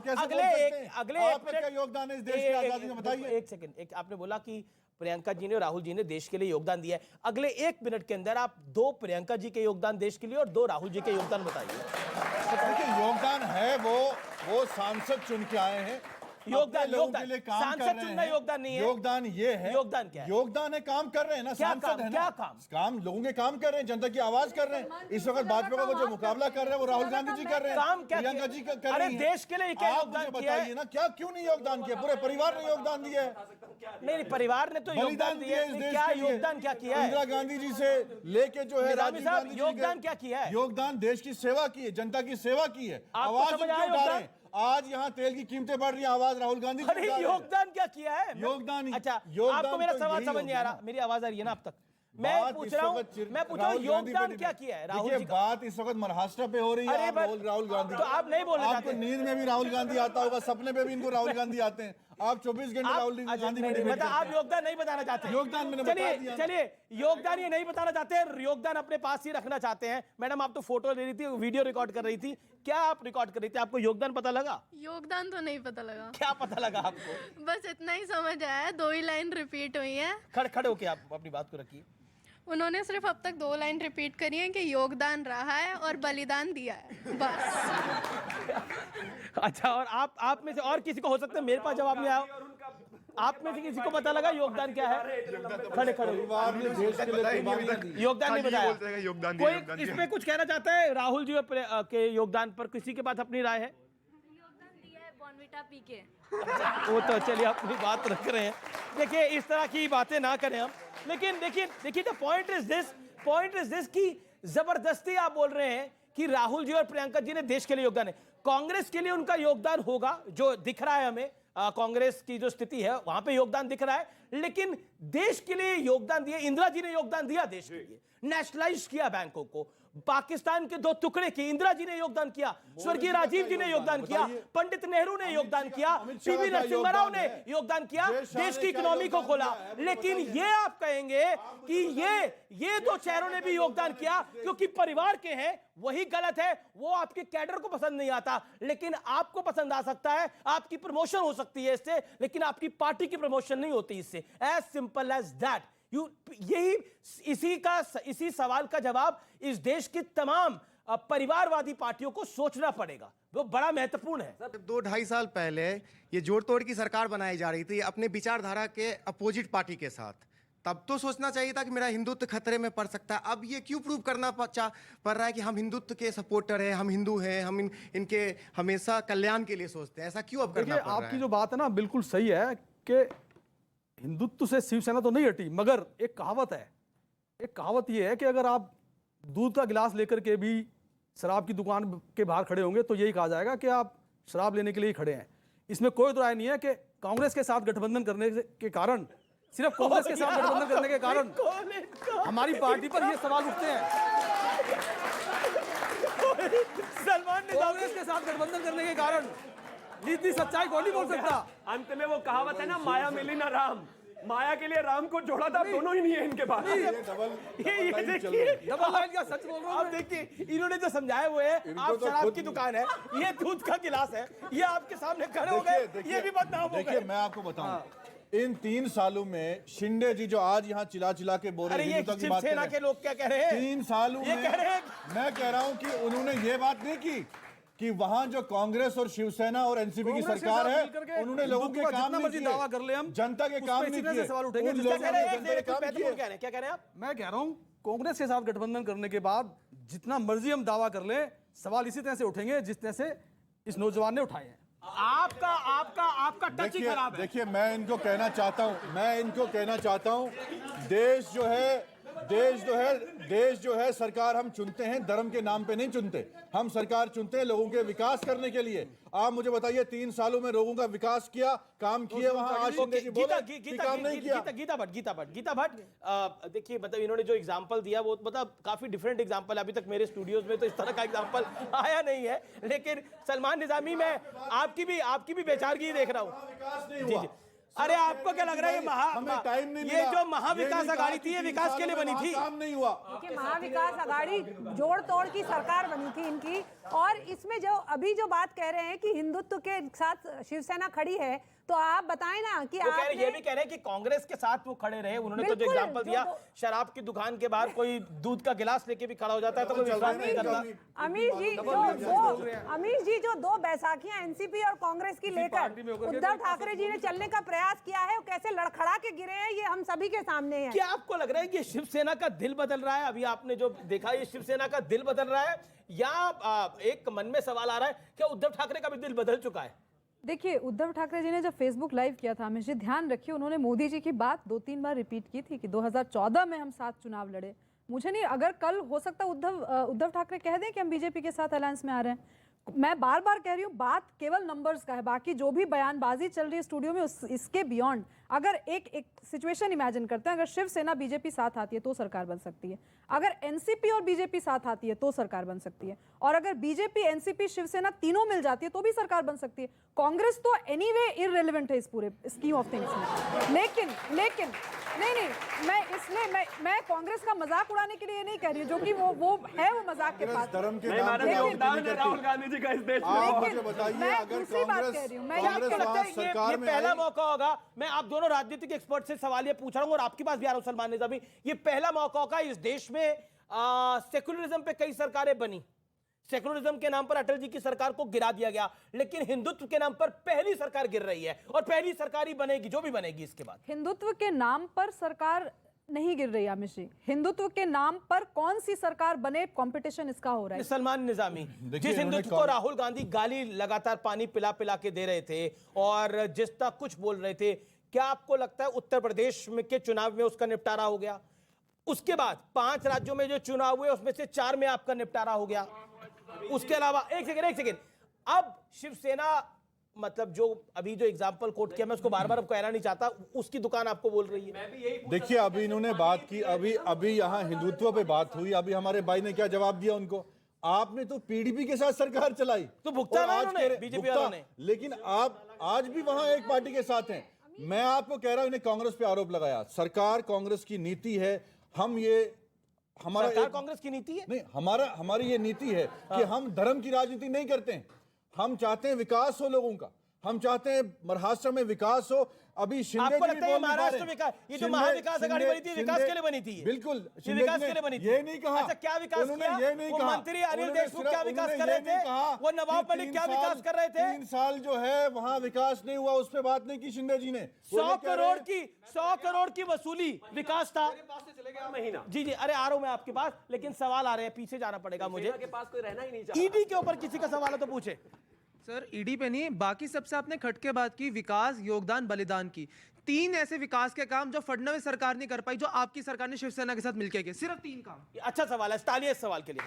कैसे बोल सकते हैं? आपका क्या योगदान है इस देश की आजादी में, बताइए। एक सेकंड, आपने बोला कि प्रियंका जी ने और राहुल जी ने देश के लिए योगदान दिया है, अगले 1 मिनट के अंदर आप 2 प्रियंका जी के योगदान देश के लिए और 2 राहुल जी के योगदान बताइए। देखिए, योगदान है वो सांसद चुन के आए हैं, योगदान लोगों योगदान के लिए काम कर सांसद रहे चुनना हैं। योगदान नहीं है। योगदान ये है, योगदान क्या है? योगदान है, काम कर रहे हैं ना, क्या सांसद काम? है ना, क्या काम? लोगों के काम कर रहे हैं, जनता की आवाज कर रहे हैं। इस वक्त भाजपा का जो मुकाबला कर रहे हैं वो राहुल गांधी जी कर रहे हैं, काम क्या प्रियंका जी कर रही अरे हैं। देश के लिए क्या आप योगदान मुझे किया है? बताइए ना, क्या क्यों नहीं योगदान किया? पूरे परिवार ने योगदान दिया है, नहीं परिवार ने तो योगदान बलिदान दिया दिया इस है। देश क्या के लिए। योगदान क्या किया है? इंदिरा गांधी जी से लेके जो है निजामी राजीव साहब, गांधी जी योगदान के- क्या किया है? योगदान देश की सेवा की है, जनता की सेवा की है। आपको आवाज समझ उनकी आया उठा रहे योगदान? हैं। आज यहाँ तेल की कीमतें बढ़ रही हैं, आवाज राहुल गांधी जी अरे उठा रहे हैं। योगदान क्या किया है? योगदान अच्छा, योगदान आपको मेरा तो सवाल यही समझ नहीं आ होगा रहा। मेरी आवाज आ रही है ना अब तक? मैं पूछ रहा हूँ योगदान क्या किया है राहुल जी का? बात इस वक्त महाराष्ट्र पे हो रही है। अरे आप राहुल गांधी, तो आप नहीं बोलना आपको चाहते? नींद में भी राहुल गांधी आता होगा, सपने में भी इनको राहुल गांधी आते हैं। आप 24 घंटे राहुल गांधी में मतलब आप योगदान नहीं बताना चाहते? योगदान मैंने बता चलिए दिया। चलिए, योगदान ये नहीं बताना चाहते, योगदान अपने पास ही रखना चाहते हैं। मैडम आप तो फोटो ले रही थी, वीडियो रिकॉर्ड कर रही थी, क्या आप रिकॉर्ड कर रही थी? आपको योगदान पता लगा? योगदान तो नहीं पता लगा। क्या पता लगा आपको? बस इतना ही समझ आया, 2 ही लाइन रिपीट हुई है। खड़े होके आप अपनी बात को रखिए। उन्होंने सिर्फ अब तक 2 लाइन रिपीट करी है कि योगदान रहा है और बलिदान दिया है, बस। अच्छा, और आप में से और किसी को हो सकता है, मेरे पास जवाब नहीं आया, आप में से किसी को पता लगा योगदान क्या है? खड़े योगदान नहीं बताया। कोई इसमें कुछ कहना चाहता है राहुल जी के योगदान पर? किसी के पास अपनी राय है? बॉर्नविटा पी के। वो तो चलिए अपनी बात रख रहे हैं। देखिए इस तरह की बातें ना करें हम, लेकिन देखिए द पॉइंट इज दिस कि जबरदस्ती आप बोल रहे हैं कि राहुल जी और प्रियंका जी ने देश के लिए योगदान है। कांग्रेस के लिए उनका योगदान होगा, जो दिख रहा है हमें, कांग्रेस की जो स्थिति है वहां पे योगदान दिख रहा है, लेकिन देश के लिए योगदान दिया। इंदिरा जी ने योगदान दिया देश के लिए, नेशनलाइज किया बैंकों को, पाकिस्तान के 2 टुकड़े किए, इंदिरा जी ने योगदान किया, स्वर्गीय राजीव जी ने योगदान किया, पंडित नेहरू ने योगदान किया, पीवी नरसिम्हा राव ने योगदान किया, देश की इकोनॉमी को खोला। लेकिन ये आप कहेंगे कि ये 2 चेहरों ने भी योगदान किया क्योंकि परिवार के हैं, वही गलत है। वो आपके कैडर को पसंद नहीं आता, लेकिन आपको पसंद आ सकता है, आपकी प्रमोशन हो सकती है इससे, लेकिन आपकी पार्टी की प्रमोशन नहीं होती इससे। As simple as that. यही इसी सवाल का जवाब इस देश की तमाम परिवारवादी पार्टियों को सोचना पड़ेगा, वो बड़ा महत्वपूर्ण है। 2-2.5 साल पहले ये जोड़ तोड़ की सरकार बनाई जा रही थी अपने विचारधारा के अपोजिट पार्टी के साथ, तब तो सोचना चाहिए था कि मेरा हिंदुत्व खतरे में पड़ सकता है। अब ये क्यों प्रूव करना पड़ रहा है कि हम हिंदुत्व के सपोर्टर हैं, हम हिंदू हैं, हम इनके हमेशा कल्याण के लिए सोचते हैं? ऐसा क्यों अब करना पड़ रहा है? आपकी जो बात है ना बिल्कुल सही है कि हिंदुत्व से शिवसेना तो नहीं हटी, मगर एक कहावत ये है कि अगर आप दूध का गिलास लेकर के भी शराब की दुकान के बाहर खड़े होंगे तो यही कहा जाएगा कि आप शराब लेने के लिए ही खड़े हैं। इसमें कोई तो राय नहीं है कि कांग्रेस के साथ गठबंधन करने के कारण, सिर्फ कांग्रेस के साथ गठबंधन करने के कारण हमारी पार्टी पर ये सवाल उठते हैं। सलमान ने कांग्रेस के साथ गठबंधन करने के कारण नीति सच्चाई को नहीं बोल सकता। अंत में वो कहावत है ना, माया मिली ना राम, माया के लिए राम को जोड़ा था, दोनों ही नहीं है इनके पास। ये देखिए डबल लाइन का सच बोल रहा हूं। आप देखिए इन्होंने जो समझाया वो है, आप शराब की दुकान है, ये दूध का गिलास है, ये आपके सामने खड़े हो गए, ये भी बदनाम हो गए। देखिए मैं आपको बताऊं, इन 3 सालों में शिंदे जी जो आज यहाँ चिल्ला के बोल रहे हैं, शिवसेना के लोग क्या कह रहे हैं? 3 सालों ये में कह रहे हैं, मैं कह रहा हूं कि उन्होंने ये बात नहीं की कि वहां जो कांग्रेस और शिवसेना और एनसीपी की सरकार है, उन्होंने लोगों के काम नहीं किए, दावा कर ले हम, जनता के काम नहीं किए। सवाल उठेंगे। क्या कह रहे हैं आप? मैं कह रहा हूं कांग्रेस के साथ गठबंधन करने के बाद जितना मर्जी हम दावा कर ले, सवाल इसी तरह से उठेंगे जिस तरह से इस नौजवान ने उठाए हैं। आपका टच ही खराब है। देखिए मैं इनको कहना चाहता हूं, देश जो है सरकार हम चुनते हैं, धर्म के नाम पे नहीं चुनते, हम सरकार चुनते हैं लोगों के विकास करने के लिए। आप मुझे बताइए 3 सालों में लोगों का विकास किया, काम किए वहां? आज शिंदे जी बोले कि काम नहीं किया। गीता भट्ट देखिए, मतलब इन्होंने जो एग्जांपल दिया वो मतलब काफी डिफरेंट एग्जांपल, अभी तक मेरे स्टूडियोज में तो इस तरह का एग्जांपल आया नहीं है। लेकिन सलमान निजामी, मैं आपकी भी बेचारगी देख रहा हूँ। जी। अरे आपको क्या लग रहा है ये जो महाविकास अघाड़ी थी, ये विकास के लिए बनी थी? काम नहीं हुआ। देखिए महाविकास अघाड़ी जोड़ तोड़ की सरकार बनी थी इनकी, और इसमें जो अभी जो बात कह रहे हैं कि हिंदुत्व के साथ शिवसेना खड़ी है, तो आप बताएं ना कि ये भी कह रहे हैं कि कांग्रेस के साथ वो खड़े रहे। उन्होंने तो जो एग्जांपल दिया, शराब की दुकान के बाहर कोई दूध का गिलास लेके भी खड़ा हो जाता है तो कोई विश्वास नहीं करता। अमीश जी जो दो बैसाखियां एनसीपी और कांग्रेस की लेकर उद्धव ठाकरे जी ने चलने का प्रयास किया है, वो कैसे लड़खड़ा के गिरे हैं ये हम सभी के सामने है। क्या आपको लग रहा है कि शिवसेना का दिल बदल रहा है? अभी आपने जो देखा, ये शिवसेना का दिल बदल रहा है या एक मन में सवाल आ रहा है क्या उद्धव ठाकरे का भी दिल बदल चुका है? देखिए, उद्धव ठाकरे जी ने जब फेसबुक लाइव किया था, हमेशा ध्यान रखिए, उन्होंने मोदी जी की बात 2-3 बार रिपीट की थी कि 2014 में हम साथ चुनाव लड़े। मुझे नहीं, अगर कल हो सकता उद्धव ठाकरे कह दें कि हम बीजेपी के साथ अलायंस में आ रहे हैं। मैं बार बार कह रही हूँ, बात केवल नंबर्स का है, बाकी जो भी बयानबाजी चल रही है स्टूडियो में इसके बियॉन्ड अगर एक सिचुएशन इमेजिन करते हैं, अगर शिवसेना बीजेपी साथ आती है तो सरकार बन सकती है, अगर एनसीपी और बीजेपी साथ आती है तो सरकार बन सकती है, और अगर बीजेपी एनसीपी शिवसेना तीनों मिल जाती है तो भी सरकार बन सकती है। कांग्रेस तो एनीवे इररिलेवेंट है इस पूरे स्कीम ऑफ थिंग्स में। लेकिन नहीं, मैं कांग्रेस का मजाक उड़ाने के लिए नहीं कह रही हूँ, जो कि वो है, वो मजाक के पास धर्म के नाम पे राहुल गांधी जी का इस देश में। आप मुझे बताइए, अगर कांग्रेस सरकार में पहला मौका होगा, मैं आप दोनों राजनीतिक एक्सपर्ट से सवाल ये पूछ रहा हूं और आपके पास भी आ रहा हूं सलमान निजामी, ये पहला मौका होगा इस देश में सेकुलरिज्म पे कई सरकारें बनी, सेकुलरिज्म के नाम पर अटल जी की सरकार को गिरा दिया गया, लेकिन हिंदुत्व के नाम पर पहली सरकार गिर रही है और पहली सरकार ही बनेगी जो भी बनेगी इसके बाद। हिंदुत्व के नाम पर सरकार नहीं गिर रही अमित जी, हिंदुत्व के नाम पर कौन सी सरकार बने, कंपटीशन इसका हो रहा है। सलमान निजामी, जिस हिंदुत्व को राहुल गांधी गाली लगातार पानी पिला पिला के दे रहे थे और जिस तक कुछ बोल रहे थे, क्या आपको लगता है उत्तर प्रदेश में के चुनाव में उसका निपटारा हो गया? उसके बाद 5 राज्यों में जो चुनाव हुए उसमें से 4 में आपका निपटारा हो गया। उसके अलावा एक सेकेंड, अब शिवसेना, मतलब जो अभी जो एग्जांपल कोट किया, मैं उसको बार बार अब कहना नहीं चाहता, उसकी दुकान आपको बोल रही है। देखिए, अभी इन्होंने बात की, अभी यहाँ हिंदुत्व पे बात हुई, अभी हमारे भाई ने क्या जवाब दिया उनको, आपने तो पीडीपी के साथ सरकार चलाई तो भुगता ना उन्होंने, बीजेपी वालों ने, लेकिन आप आज भी वहां एक पार्टी के साथ हैं। मैं आपको कह रहा हूं, इन्हें कांग्रेस पे आरोप लगाया, सरकार कांग्रेस की नीति है, हम ये हमारा कांग्रेस की नीति है नहीं, हमारी ये नीति है कि हम धर्म की राजनीति नहीं करते हैं, हम चाहते हैं विकास हो लोगों का, हम चाहते हैं महाराष्ट्र में विकास हो। अभी शिंदे आपको लगता है महाराष्ट्र विकास, ये जो महाविकास आघाड़ी बनी थी, विकास के लिए बनी थी? बिल्कुल, विकास के लिए बनी थी। ये नहीं कहा। अच्छा, क्या विकास किया? ये नहीं कहा। मंत्री अनिल देशमुख क्या विकास कर रहे थे? वो नवाब मलिक क्या विकास कर रहे थे? 3 साल जो है वहां विकास नहीं हुआ, उस पर बात नहीं की शिंदे जी ने। 100 करोड़ की वसूली विकास था। महीना जी, अरे आ रहा हूं मैं आपके पास, लेकिन सवाल आ रहे हैं, पीछे जाना पड़ेगा मुझे। के पास कोई रहना ही नहीं चाहता। ईडी के ऊपर किसी का सवाल है तो पूछे। सर, ईडी पे नहीं, बाकी सबसे आपने खटके बात की, विकास, योगदान, बलिदान की। 3 ऐसे विकास के काम जो फडणवीस सरकार नहीं कर पाई, जो आपकी सरकार ने शिवसेना के साथ मिलकर किए, सिर्फ 3 काम। अच्छा सवाल है, तालियां इस सवाल के लिए,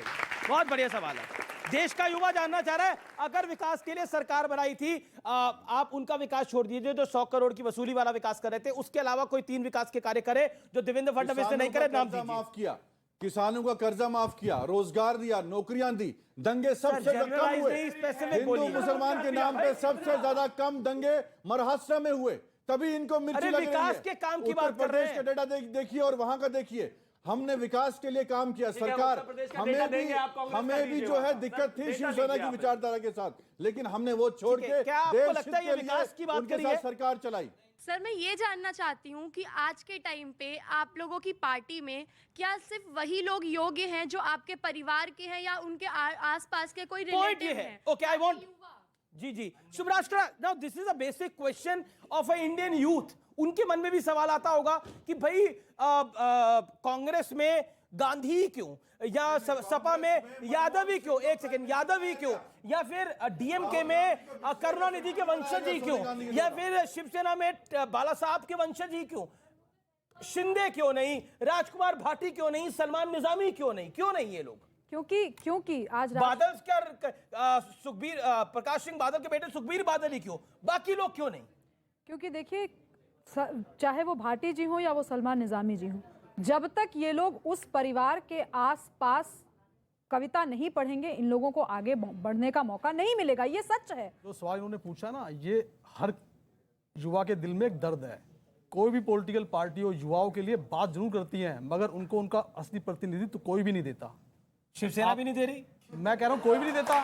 बहुत बढ़िया सवाल है। देश का युवा जानना चाह रहा है, अगर विकास के लिए सरकार बनाई थी, आप उनका विकास छोड़ दीजिए जो 100 करोड़ की वसूली वाला विकास कर रहे थे, उसके अलावा कोई 3 विकास के कार्य करे जो देवेंद्र फडणवीस ने नहीं करे, नाम दीजिए। माफ किया, किसानों का कर्जा माफ किया, रोजगार दिया, नौकरियां दी, दंगे सबसे कम हुए, हिंदू मुसलमान के नाम पे सबसे ज्यादा कम दंगे महाराष्ट्र में हुए, तभी इनको मिर्ची लग रही है। विकास के काम की बात कर रहे हैं। उत्तर प्रदेश का डेटा देखिए और वहां का देखिए, हमने विकास के लिए काम किया। सरकार हमें भी जो है दिक्कत थी शिवसेना की विचारधारा के साथ, लेकिन हमने वो छोड़ के क्या आपको लगता है ये विकास की बात उनके साथ सरकार चलाई। सर, मैं ये जानना चाहती हूँ कि आज के टाइम पे आप लोगों की पार्टी में क्या सिर्फ वही लोग योग्य हैं जो आपके परिवार के हैं या उनके आसपास के कोई रिलेटिव हैं? ओके, आई वांट जी शुभराष्ट्र, now this is a basic question of a Indian youth. उनके मन में भी सवाल आता होगा कि भाई कांग्रेस में गांधी ही क्यों, या सपा में यादव ही क्यों, एक सेकेंड, यादव ही क्यों, या फिर डीएमके में करुणानिधि के वंशज ही क्यों, या फिर शिवसेना में बाला साहब के वंशज ही क्यों, शिंदे क्यों नहीं, राजकुमार भाटी क्यों नहीं, सलमान निजामी क्यों नहीं ये लोग? क्योंकि आज बादल क्या, सुखबीर, प्रकाश सिंह बादल के बेटे सुखबीर बादल ही क्यों, बाकी लोग क्यों नहीं? क्योंकि देखिए, चाहे वो भाटी जी हो या वो सलमान निजामी जी हो, जब तक ये लोग उस परिवार के आसपास कविता नहीं पढ़ेंगे, इन लोगों को आगे बढ़ने का मौका नहीं मिलेगा, ये सच है। जो सवाल इन्होंने पूछा ना, ये हर युवा के दिल में एक दर्द है। कोई भी पॉलिटिकल पार्टी हो, युवाओं के लिए बात जरूर करती है, मगर उनको उनका असली प्रतिनिधित्व कोई भी नहीं देता। शिवसेना भी नहीं दे रही, मैं कह रहा हूँ कोई भी नहीं देता।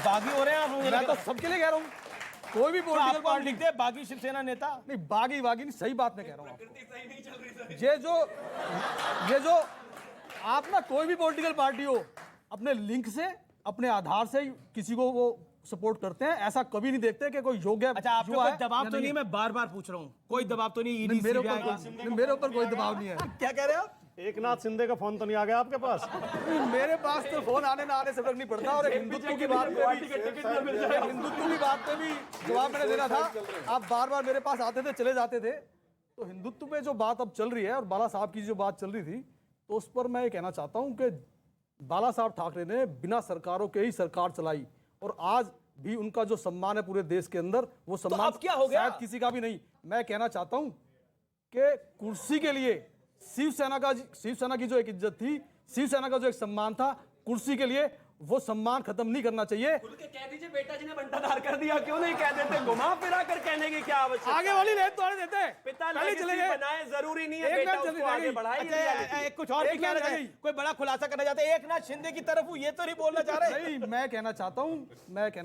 बागी हो रहे हैं आप, मैं तो सबके लिए कह रहा हूँ। कोई भी पॉलिटिकल आपको हम पार्टी लिखते हैं बागी शिवसेना नेता। नहीं, बागी नहीं, सही बात मैं कह रहा हूँ आपको। ये जो आप ना कोई भी पॉलिटिकल पार्टी हो, अपने लिंक से, अपने आधार से किसी को वो सपोर्ट करते हैं, ऐसा कभी नहीं देखते कि कोई योग्य। अच्छा, आप कोई दबाव तो नहीं, मैं बार-बार पूछ रहा हूँ, कोई दबाव तो नहीं? मेरे ऊपर कोई दबाव नहीं है। क्या कह रहे हो आप? एकनाथ शिंदे का फोन तो नहीं आ गया आपके पास? मेरे पास तो फोन आने ना आने से फर्क नहीं पड़ता। और हिंदुत्व की बात पे भी जवाब मैंने देना था। आप बार बार मेरे पास आते थे, चले जाते थे। तो हिंदुत्व पे जो बात अब चल रही है और बाला साहब की जो बात चल रही थी, तो उस पर मैं ये कहना चाहता हूँ कि बाला साहब ठाकरे ने बिना सरकारों के ही सरकार चलाई, और आज भी उनका जो सम्मान है पूरे देश के अंदर, वो सम्मान अब क्या हो गया? शायद किसी का भी नहीं। मैं कहना चाहता हूँ कि कुर्सी के लिए शिवसेना की जो एक इज्जत थी, शिवसेना का जो एक सम्मान था, कुर्सी के लिए वो सम्मान खत्म नहीं करना चाहिए। खुल के कह दीजिए बेटा जी ने बंटाधार कर दिया, क्यों नहीं कह देते? घुमा फिरा कर कहने की क्या आवश्यकता? आगे वाली लेट तो आने देते हैं, पिता पहले चले गए। बनाए, जरूरी नहीं है बेटा उसको आगे बढ़ाए। अच्छा, कुछ और भी कहना चाहिए, कोई बड़ा खुलासा करना चाहते हैं? एकनाथ शिंदे की तरफ हूं, ये तो नहीं बोलना चाह रहे? नहीं, मैं कहना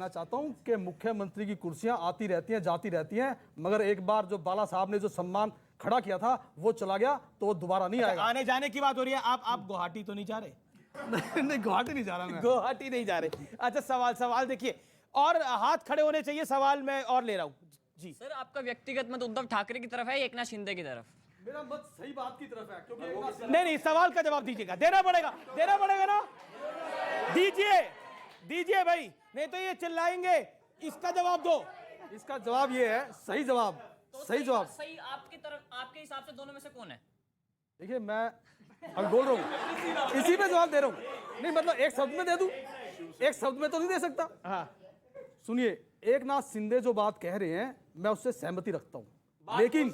चाहता हूं कि मुख्यमंत्री की कुर्सियां आती रहती हैं, जाती रहती हैं, मगर एक बार जो बाला साहब ने जो सम्मान खड़ा किया था वो चला गया, तो वो दोबारा नहीं आएगा। आने जाने की बात हो रही है, आप गुवाहाटी तो नहीं जा रहे? नहीं, गुवाहाटी नहीं जा रहा मैं। गुवाहाटी नहीं जा रहे। अच्छा, सवाल देखिए, और हाथ खड़े होने चाहिए। सवाल मैं और ले रहा हूँ जी। सर, आपका व्यक्तिगत मत उद्धव ठाकरे की तरफ है या एकनाथ शिंदे की तरफ? मेरा मत सही बात की तरफ है, क्योंकि नहीं, सवाल का जवाब दीजिएगा, देना पड़ेगा ना। दीजिए भाई, नहीं तो ये चिल्लाएंगे। इसका जवाब दो। इसका जवाब ये है, सही जवाब। सही आपकी तरफ, आपके हिसाब से दोनों में से कौन है? देखिए, मैं अब बोल रहा हूँ, इसी में जवाब दे रहा हूँ। नहीं, मतलब एक शब्द में दे दूं, एक शब्द में तो नहीं दे सकता। हाँ, सुनिए, एकनाथ शिंदे जो बात कह रहे हैं, मैं उससे सहमति रखता हूँ, लेकिन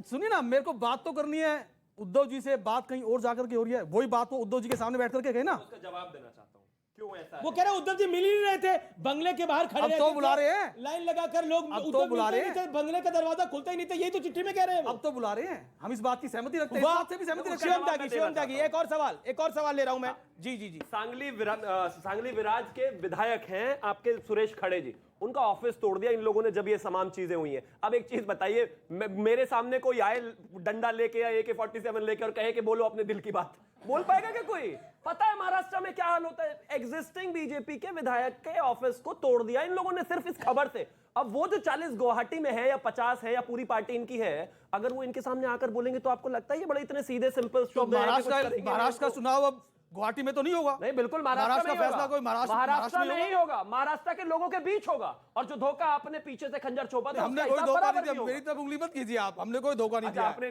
सुनिए ना, मेरे को बात तो करनी है। उद्धव जी से बात कहीं और जाकर के हो रही है, वही बात वो उद्धव जी के सामने बैठ करके कहे ना। उसका जवाब देना चाहता हूँ, क्यों ऐसा? वो कह रहे उद्धव जी मिल ही नहीं रहे थे, बंगले के बाहर खड़े अब तो बुला रहे हैं, लाइन लगाकर लोग। अब तो बुला रहे हैं, बंगले का दरवाजा खुलता ही नहीं था, यही तो चिट्ठी में कह रहे हैं। अब तो बुला रहे हैं, हम इस बात की सहमति रखते हैं, इस बात से भी सहमति रखते हैं। शिवम त्यागी, एक और सवाल ले रहा हूं मैं। जी। सांगली विराज के विधायक हैं आपके सुरेश खड़े जी, उनका ऑफिस तोड़ दिया इन लोगों ने जब ये तमाम चीजें हुई हैं। अब एक चीज बताइए, मेरे सामने कोई आए डंडा लेके या AK-47 लेके और कहे कि बोलो अपने दिल की बात, बोल पाएगा क्या कोई? पता है महाराष्ट्र में क्या हाल होता है? एग्जिस्टिंग बीजेपी के विधायक के ऑफिस को तोड़ दिया इन लोगों ने सिर्फ इस खबर से। अब वो जो 40 गुवाहाटी में है या 50 है या पूरी पार्टी इनकी है, अगर वो इनके सामने आकर बोलेंगे तो आपको लगता है ये बड़े इतने सीधे सिंपल शब्द हैं? महाराष्ट्र का चुनाव अब गुवाहाटी में तो नहीं होगा। नहीं, बिल्कुल महाराष्ट्र का फैसला कोई महाराष्ट्र में नहीं होगा, महाराष्ट्र के लोगों के बीच होगा। और जो धोखा आपने पीछे से खंजर छोपा था, हमने कोई धोखा नहीं दिया। मेरी तरफ उंगली मत कीजिए आप, हमने कोई धोखा नहीं दिया। आपने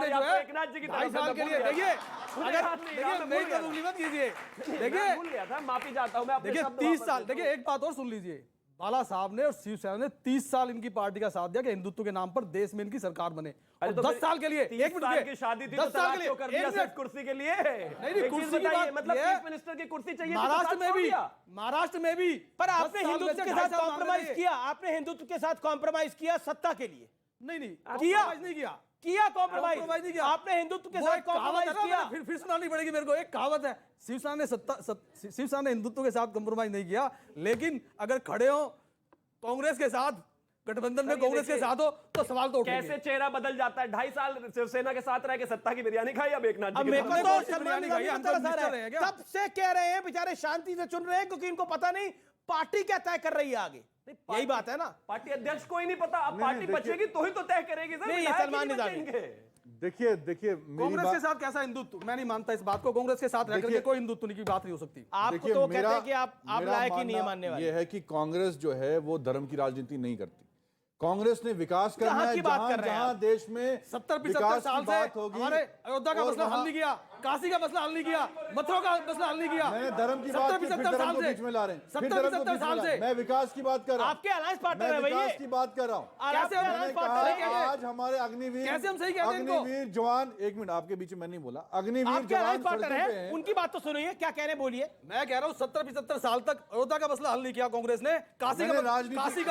जो है एकनाथ जी की तरफ साल के लिए देखिए, मेरी तरफ उंगली मत कीजिए। देखिए, भूल गया था, माफी चाहता हूं मैं। देखिए 30 साल, देखिए एक बात और सुन लीजिए, बाला साहब ने और शिवसेना ने 30 साल इनकी पार्टी का साथ दिया कि हिंदुत्व के नाम पर देश में इनकी सरकार बने। और 10 साल के लिए, 1 मिनट की शादी थी, 10 साल के लिए कर दिया सिर्फ कुर्सी के लिए। नहीं, कुर्सी की बात मतलब चीफ मिनिस्टर की कुर्सी चाहिए। महाराष्ट्र में भी पर आपने हिंदुत्व के साथ कॉम्प्रोमाइज किया, आपने हिंदुत्व के साथ कॉम्प्रोमाइज किया सत्ता के लिए। नहीं किया कॉम्प्रोमाइज नहीं किया आपने हिंदुत्व के साथ कॉम्प्रोमाइज किया। फिर सुनानी पड़ेगी मेरे को। एक कहावत है, शिवसेना ने हिंदुत्व के साथ कॉम्प्रोमाइज नहीं किया, लेकिन अगर खड़े हो कांग्रेस के साथ, गठबंधन में कांग्रेस के साथ हो तो सवाल तो उठेंगे। कैसे चेहरा बदल जाता है? 2.5 साल शिवसेना के साथ रह के सत्ता की बिरयानी खाई, अब एकनाथ जी तब से कह रहे हैं बेचारे शांति से चुन रहे हैं, क्योंकि इनको पता नहीं पार्टी क्या तय कर रही है आगे। यही बात है ना, पार्टी अध्यक्ष को ही नहीं पता। अब पार्टी बचेगी तो ही तो तय करेगी सर। नहीं, सलमान निजामी देखिए कांग्रेस के साथ कैसा हिंदुत्व, मैं नहीं मानता इस बात को। कांग्रेस के साथ रहकर के कोई हिंदुत्व की बात नहीं हो सकती। आपको तो कहते हैं कि आप लायक ही नहीं है मानने वाले। ये है कि कांग्रेस जो है वो धर्म की राजनीति नहीं करती। कांग्रेस ने विकास करना है, जहां देश में 70-75 साल से हमारे अयोध्या का मसला हल नहीं किया, काशी का मसला हल नहीं किया, मथुरा का मसला हल नहीं किया। मैंने धर्म की बात 70-75 साल से बीच में ला रहे हैं। 70-75 साल से मैं विकास की बात कर रहा हूं। आपके अलायंस पार्टनर है भैया, विकास की बात कर रहा हूं। कैसे हम अलायंस पार्टनर हैं? आज हमारे अग्निवीर, कैसे हम सही कहते हैं इनको? अग्निवीर जवान, एक मिनट आपके बीच में नहीं बोला, अग्निवीर आपके अलायंस पार्टनर है, उनकी बात तो सुनिए, क्या कह रहे हैं बोलिए। मैं कह रहा हूं 70-75 साल तक अयोध्या का मसला हल नहीं किया कांग्रेस ने, काशी का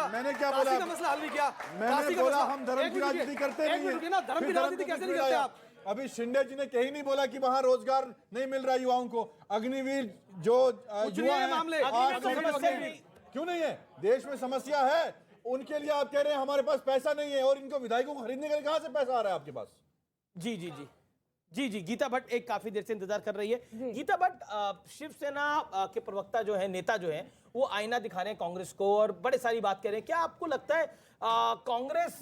मैंने क्या बोला, काशी का मसला हल नहीं किया। मैंने बोला हम धर्म की राजनीति करते नहीं है ना, धर्म की राजनीति कैसे नहीं करते आप? अभी शिंदे जी ने कहीं नहीं बोला कि वहां रोजगार नहीं मिल रहा युवाओं को। अग्निवीर जो युवा है, क्यों नहीं है? देश में समस्या है, उनके लिए आप कह रहे हैं हमारे पास पैसा नहीं है, और इनको विधायकों को खरीदने के लिए कहां से पैसा आ रहा है आपके पास? जी जी जी जी जी गीता भट्ट एक काफी देर से इंतजार कर रही है। गीता भट्ट, शिवसेना के प्रवक्ता जो है, नेता जो है, वो आईना दिखा रहे हैं कांग्रेस को और बड़े सारी बात कह रहे हैं। क्या आपको लगता है कांग्रेस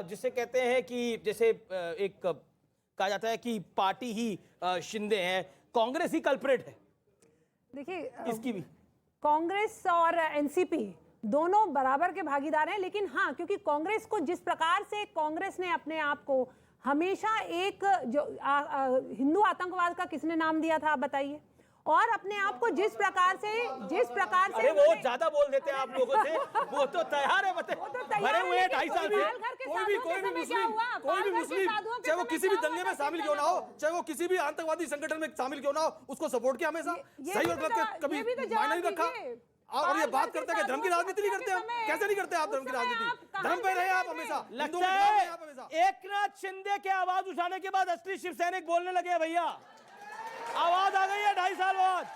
जिसे कहते हैं कि जैसे एक कहा जाता है कि पार्टी ही शिंदे है, कांग्रेस ही कल्प्रेट है? देखिए, इसकी भी कांग्रेस और एनसीपी दोनों बराबर के भागीदार हैं, लेकिन हाँ, क्योंकि कांग्रेस को जिस प्रकार से कांग्रेस ने अपने आप को हमेशा एक जो हिंदू आतंकवाद का किसने नाम दिया था, आप बताइए, और अपने आप को जिस प्रकार से अरे वो ज्यादा बोल देते हैं आप लोगों से, वो तो तैयार है, भरे हुए हैं 2.5 साल से। कोई भी मुस्लिम चाहे वो किसी भी दंगे में शामिल क्यों ना हो, चाहे वो किसी भी आतंकवादी संगठन में शामिल क्यों ना हो, उसको सपोर्ट किया हमेशा, सही और गलत का कभी मायने नहीं रखा। और ये बात करते हैं कि धर्म की राजनीति नहीं करते हम, कैसे नहीं करते आप धर्म की राजनीति? धर्म पे रहे आप हमेशा। लगता है एकनाथ शिंदे के आवाज उठाने के बाद असली शिव सैनिक बोलने लगे भैया, आवाज आ गई है 2.5 साल बाद।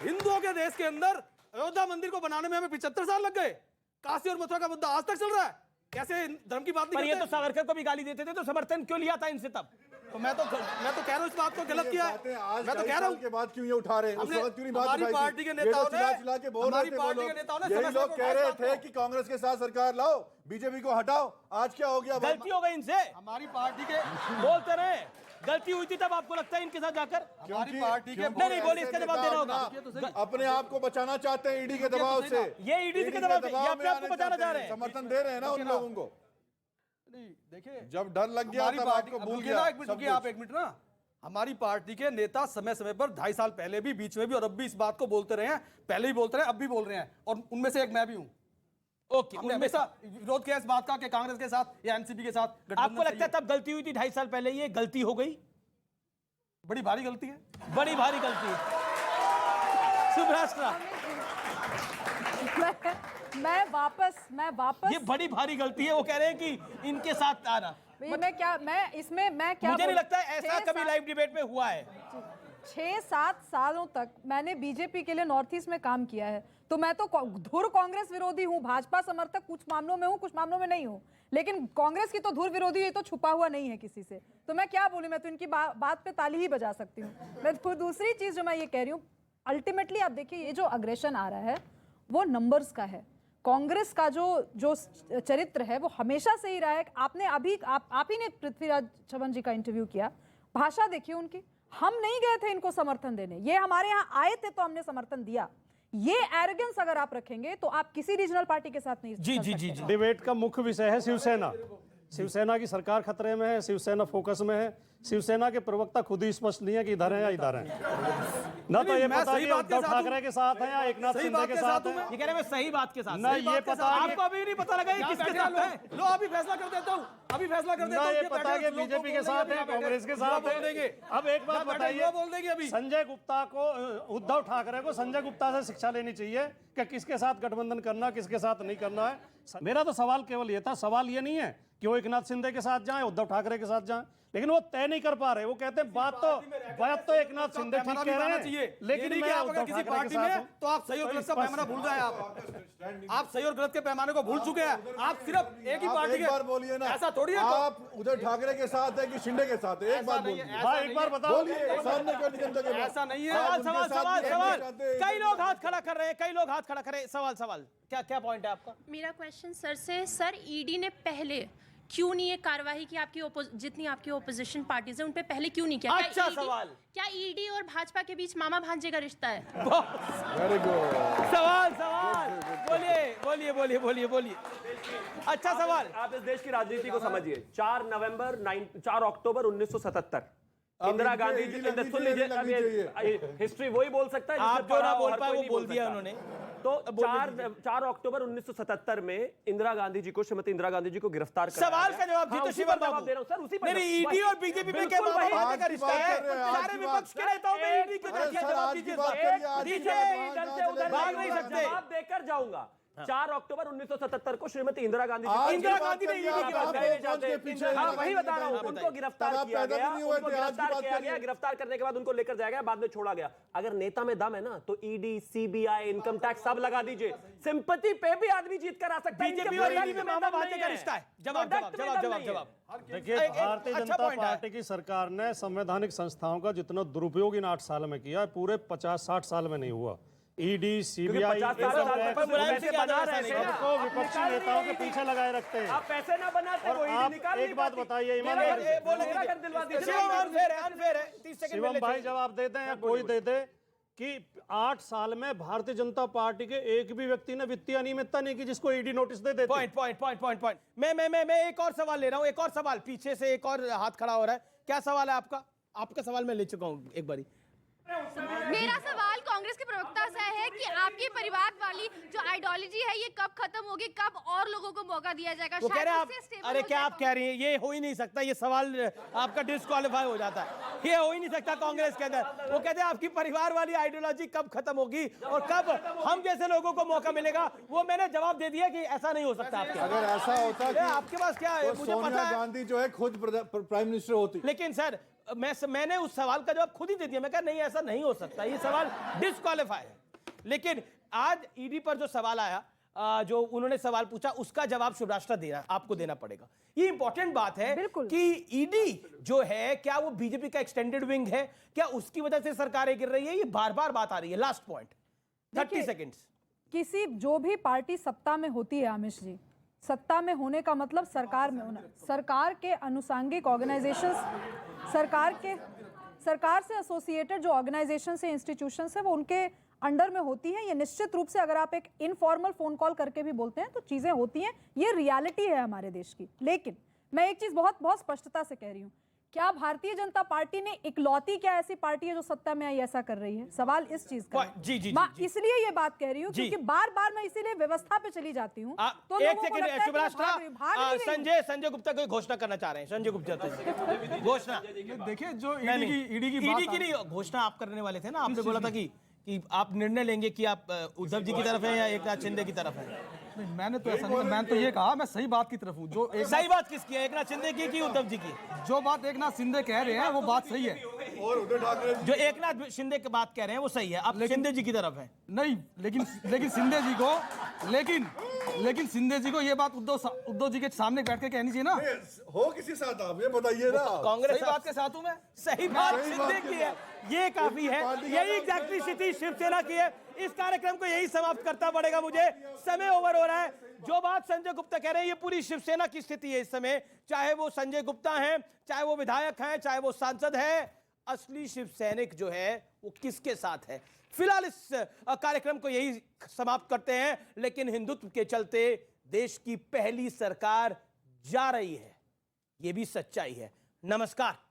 हिंदुओं के देश के अंदर अयोध्या मंदिर को बनाने में हमें 75 साल लग गए, काशी और मथुरा का मुद्दा आज तक चल रहा है, कैसे धर्म की बात नहीं करते? ये तो सावरकर को भी गाली देते थे, तो समर्थन क्यों लिया था इनसे तब? तो मैं तो कह रहा हूँ इस बात को गलत किया है। मैं तो कह रहा हूँ के बाद क्यों ये उठा रहे हैं? उस वक्त क्यों नहीं बात हमारी पार्टी के नेताओं ने यही लोग कह रहे थे कि कांग्रेस के साथ सरकार लाओ, बीजेपी को हटाओ, आज क्या हो गया? गलती हो गई इनसे, हमारी पार्टी के बोलते रहे गलती हुई थी, तब आपको लगता है इनके साथ जाकर? हमारी पार्टी के नहीं बोलिए, इसका जवाब देना होगा। अपने आप को बचाना चाहते हैं ईडी के दबाव से, ये ईडी के दबाव से, ये अपने आप को बचाना चाह रहे हैं, समर्थन दे रहे हैं ना उन लोगों को। देखिए, जब डर लग गया तब आपको भूल गया। आप एक मिनट ना, हमारी पार्टी के नेता समय समय पर 2.5 साल पहले भी, बीच में भी और अब भी इस बात को बोलते रहे हैं, पहले भी बोलते रहे, अब भी बोल रहे हैं, और उनमें से एक मैं भी हूं। ओके, हमने हमेशा विरोध किया इस बात का कि कांग्रेस के साथ या एनसीपी के साथ। आपको लगता है तब गलती हुई थी 2.5 साल पहले, ये गलती हो गई? बड़ी भारी गलती है, बड़ी भारी गलती है। सुभ्राष्ट्रा, मैं वापस ये बड़ी भारी गलती है, वो कह रहे हैं कि इनके साथ आना। मैं क्या मुझे नहीं लगता है ऐसा कभी लाइव डिबेट में हुआ है। 6-7 सालों तक मैंने बीजेपी के लिए नॉर्थ ईस्ट में काम किया है, तो मैं तो धुर कांग्रेस विरोधी हूँ, भाजपा समर्थक कुछ मामलों में हूँ, कुछ मामलों में नहीं हूँ, लेकिन कांग्रेस की तो धुर विरोधी, ये तो छुपा हुआ नहीं है किसी से। तो मैं क्या बोलूँ, मैं तो इनकी बात पे ताली ही बजा सकती हूँ। मैं दूसरी चीज जो मैं ये कह रही हूँ, अल्टीमेटली आप देखिए, ये जो अग्रेशन आ रहा है वो नंबर्स का है। कांग्रेस का जो चरित्र है वो हमेशा से ही रहा है। आपने अभी आप ही ने पृथ्वीराज चव्हाण जी का इंटरव्यू किया, भाषा देखिए उनकी, हम नहीं गए थे इनको समर्थन देने, ये हमारे यहाँ आए थे तो हमने समर्थन दिया। ये एरोगेंस अगर आप रखेंगे तो आप किसी रीजनल पार्टी के साथ नहीं जी जी जी जी डिबेट का मुख्य विषय है शिवसेना। शिवसेना की सरकार खतरे में है, शिवसेना फोकस में है। शिवसेना के प्रवक्ता खुद ही स्पष्ट नहीं है कि इधर है या इधर है। ना तो ये पता कि उद्धव ठाकरे के साथ है या एकनाथ शिंदे के साथ है। ये कह रहे हैं मैं सही बात के साथ। ना ये पता, आपको अभी नहीं पता लगा किसके साथ है। लो अभी फैसला कर देता हूँ, अभी फैसला कर देता हूँ। ये पता कि बीजेपी के साथ है, कांग्रेस के साथ है। अब एक बात बताइए, बोल देंगे अभी संजय गुप्ता को, उद्धव ठाकरे को संजय गुप्ता से शिक्षा लेनी चाहिए कि किसके साथ गठबंधन करना, किसके साथ नहीं करना है। मेरा तो सवाल केवल ये था, सवाल ये नहीं है कि वो एकनाथ शिंदे के साथ जाएं, उद्धव ठाकरे के साथ जाएं, लेकिन वो तय नहीं कर पा रहे। वो कहते हैं बात तो एकनाथ शिंदे ठीक कह रहे हैं, लेकिन मैं अगर किसी पार्टी में तो आप सही और गलत का पैमाना भूल जाए। आप सही और गलत के पैमाने को भूल चुके हैं। आप सिर्फ एक ही पार्टी के, बोलिए ना, ऐसा थोड़ी है। आप उद्धव ठाकरे के साथ है कि शिंदे के साथ है? एक बात बोलिए, एक बार बताओ, सामने क्यों? ऐसा नहीं है। सवाल कई लोग हाथ खड़ा कर रहे हैं, कई लोग हाथ खड़ा कर रहे हैं। सवाल क्या पॉइंट है आपका? मेरा क्वेश्चन सर से, सर ईडी ने पहले क्यों नहीं ये कार्रवाई की? आपकी जितनी आपकी ओपोजिशन पार्टीज है उन पे पहले क्यों नहीं किया? अच्छा सवाल। क्या ईडी और भाजपा के बीच मामा भांजे का रिश्ता है? वेरी गुड सवाल। बोलिए। अच्छा सवाल। आप इस देश की राजनीति को समझिए। 4 अक्टूबर 1977 इंदिरा गांधी जी, सुन लीजिए, हिस्ट्री वही बोल सकता है। आप जो ना बोल पाए वो बोल दिया उन्होंने। तो 4 अक्टूबर 1977 में इंदिरा गांधी जी को, श्रीमती इंदिरा गांधी जी को गिरफ्तार कराया। सवाल का जवाब जी तो शिवम बाबू दे रहा हूं सर, उसी पर। नहीं, ईडी और बीजेपी में क्या मामा का रिश्ता है? सारे विपक्ष के नेताओं में ईडी क्यों? जवाब दीजिए, भाग नहीं सकते। जवाब देकर जाऊंगा। 4 अक्टूबर 1977 को श्रीमती इंदिरा गांधी आज इंदिरा की बात गांधी ने करिए, ईडी की आप बात कौन करने के जाते पीछे हाँ हैं? वही बता रहा हूँ बताइए। उनको गिरफ्तार तब आप किया पैदा गया भी नहीं हुए उनको थे, आज की गिरफ्तार बात किया करिए। गया गिरफ्तार करने के बाद उनको लेकर जाया गया बाद में छोड़ा गया अगर नेता में दम है ना तो ईडी सीबीआई इनकम टैक्स सब लगा दीजिए सिंपैथी पे भी आदमी जीत कर आ सकता है बीजेपी और ईडी में मामा भांजे का रिश्ता है। जवाब जवाब जवाब जवाब जवाब देखिए, भारतीय जनता पार्टी की सरकार ने संवैधानिक संस्थाओं का जितना दुरुपयोग इन 8 साल में किया है, पूरे 50-60 साल में नहीं हुआ। ईडी सीबीआई सबको विपक्षी नेताओं के पीछे लगाए रखते हैं। आप पैसे ना बनाते और वो ईडी आप निकाल एक बात बताइए ईमानदारी से, शिवम भाई जवाब दे दें या कोई दे दे कि 8 साल में भारतीय जनता पार्टी के एक भी व्यक्ति ने वित्तीय अनियमितता नहीं की जिसको ईडी नोटिस दे देते। पॉइंट मैं एक और सवाल ले रहा हूं, एक और सवाल पीछे से एक और हाथ खड़ा हो रहा है। क्या सवाल है आपका? आपका सवाल मैं ले चुका हूं एक बारी। मेरा सवाल कांग्रेस के प्रवक्ता से है कि आपकी परिवार वाली जो आइडियोलॉजी है ये कब खत्म होगी, कब और लोगों को मौका दिया जाएगा? वो कह रहे हैं आप, उससे stable अरे हो क्या जाए आप कह रही हैं? ये हो ही नहीं सकता, ये सवाल आपका डिस्क्वालीफाई हो जाता है। ये हो ही नहीं सकता कांग्रेस के अंदर। वो कहते हैं आपकी परिवार वाली आइडियोलॉजी कब खत्म होगी और कब हम जैसे लोगों को मौका मिलेगा। वो मैंने जवाब दे दिया कि ऐसा नहीं हो सकता आपके। अगर ऐसा होता कि आपके पास क्या है, तो मुझे पता सोनिया है। गांधी जो है खुद प्राइम मिनिस्टर होती। लेकिन सर मैंने उस सवाल का जवाब खुद ही दे दिया। मैं कहा नहीं ऐसा नहीं हो सकता, ये सवाल डिस्क्वालीफाई है। लेकिन आज ईडी पर जो सवाल आया, जो उन्होंने सवाल पूछा, उसका जवाब शिवराष्ट्र देना आपको देना पड़ेगा। ये इंपॉर्टेंट बात है कि ईडी जो है क्या वो बीजेपी का एक्सटेंडेड विंग है, क्या उसकी वजह से सरकारें गिर रही है? ये बार बार बात आ रही है। Last point 30 seconds. किसी जो भी पार्टी सत्ता में होती है आमिश जी, सत्ता में होने का मतलब सरकार में होना। सरकार के अनुसांगिक ऑर्गेनाइजेशंस, सरकार से एसोसिएटेड जो ऑर्गेनाइजेशंस है, इंस्टीट्यूशंस है, वो उनके अंडर में होती हैं। ये निश्चित रूप से अगर आप एक इनफॉर्मल फोन कॉल करके भी बोलते हैं तो चीजें होती हैं। ये रियलिटी है हमारे देश की। लेकिन मैं एक चीज बहुत बहुत स्पष्टता से कह रही हूँ, क्या भारतीय जनता पार्टी ने इकलौती क्या ऐसी पार्टी है जो सत्ता में आई ऐसा कर रही है? सवाल इस चीज का है। जी, मैं इसलिए ये बात कह रही हूँ क्योंकि बार बार मैं इसीलिए व्यवस्था पे चली जाती हूँ। तो एक सेकंड शिवराष्ट्र, संजय गुप्ता कोई घोषणा करना चाह रहे हैं। संजय गुप्ता घोषणा देखिए, जो ईडी की नहीं घोषणा आप करने वाले थे ना, आपने बोला था कि आप निर्णय लेंगे कि आप उद्धव जी की तरफ हैं या एकनाथ शिंदे की तरफ हैं। मैंने तो ऐसा नहीं, मैंने तो ये कहा मैं सही बात की तरफ हूँ। जो सही बात किसकी है, एकनाथ शिंदे की कि उद्धव जी की? जो बात एकनाथ शिंदे कह रहे हैं वो बात सही है, और उद्धव ठाकरे जो एकनाथ शिंदे की बात कह रहे हैं वो सही है। आप शिंदे जी की तरफ है? नहीं, लेकिन शिंदे जी को लेकिन शिंदे जी को ये बात उद्धव जी के सामने बैठ के कहनी चाहिए ना। हो किसी साथ आप ये बताइए ना। कांग्रेस सही बात के साथ हूँ मैं। सही बात शिंदे की है, ये काफी है। यही एग्जैक्टली स्थिति शिवसेना की है। इस कार्यक्रम को यही समाप्त करना पड़ेगा मुझे, समय ओवर हो रहा है। जो बात संजय गुप्ता कह रहे हैं ये पूरी शिवसेना की स्थिति है इस समय, चाहे वो संजय गुप्ता हैं, चाहे वो विधायक हैं, चाहे वो सांसद है। असली शिव सैनिक जो है वो किसके साथ है? फिलहाल इस कार्यक्रम को यही समाप्त करते हैं। लेकिन हिंदुत्व के चलते देश की पहली सरकार जा रही है, ये भी सच्चाई है। नमस्कार।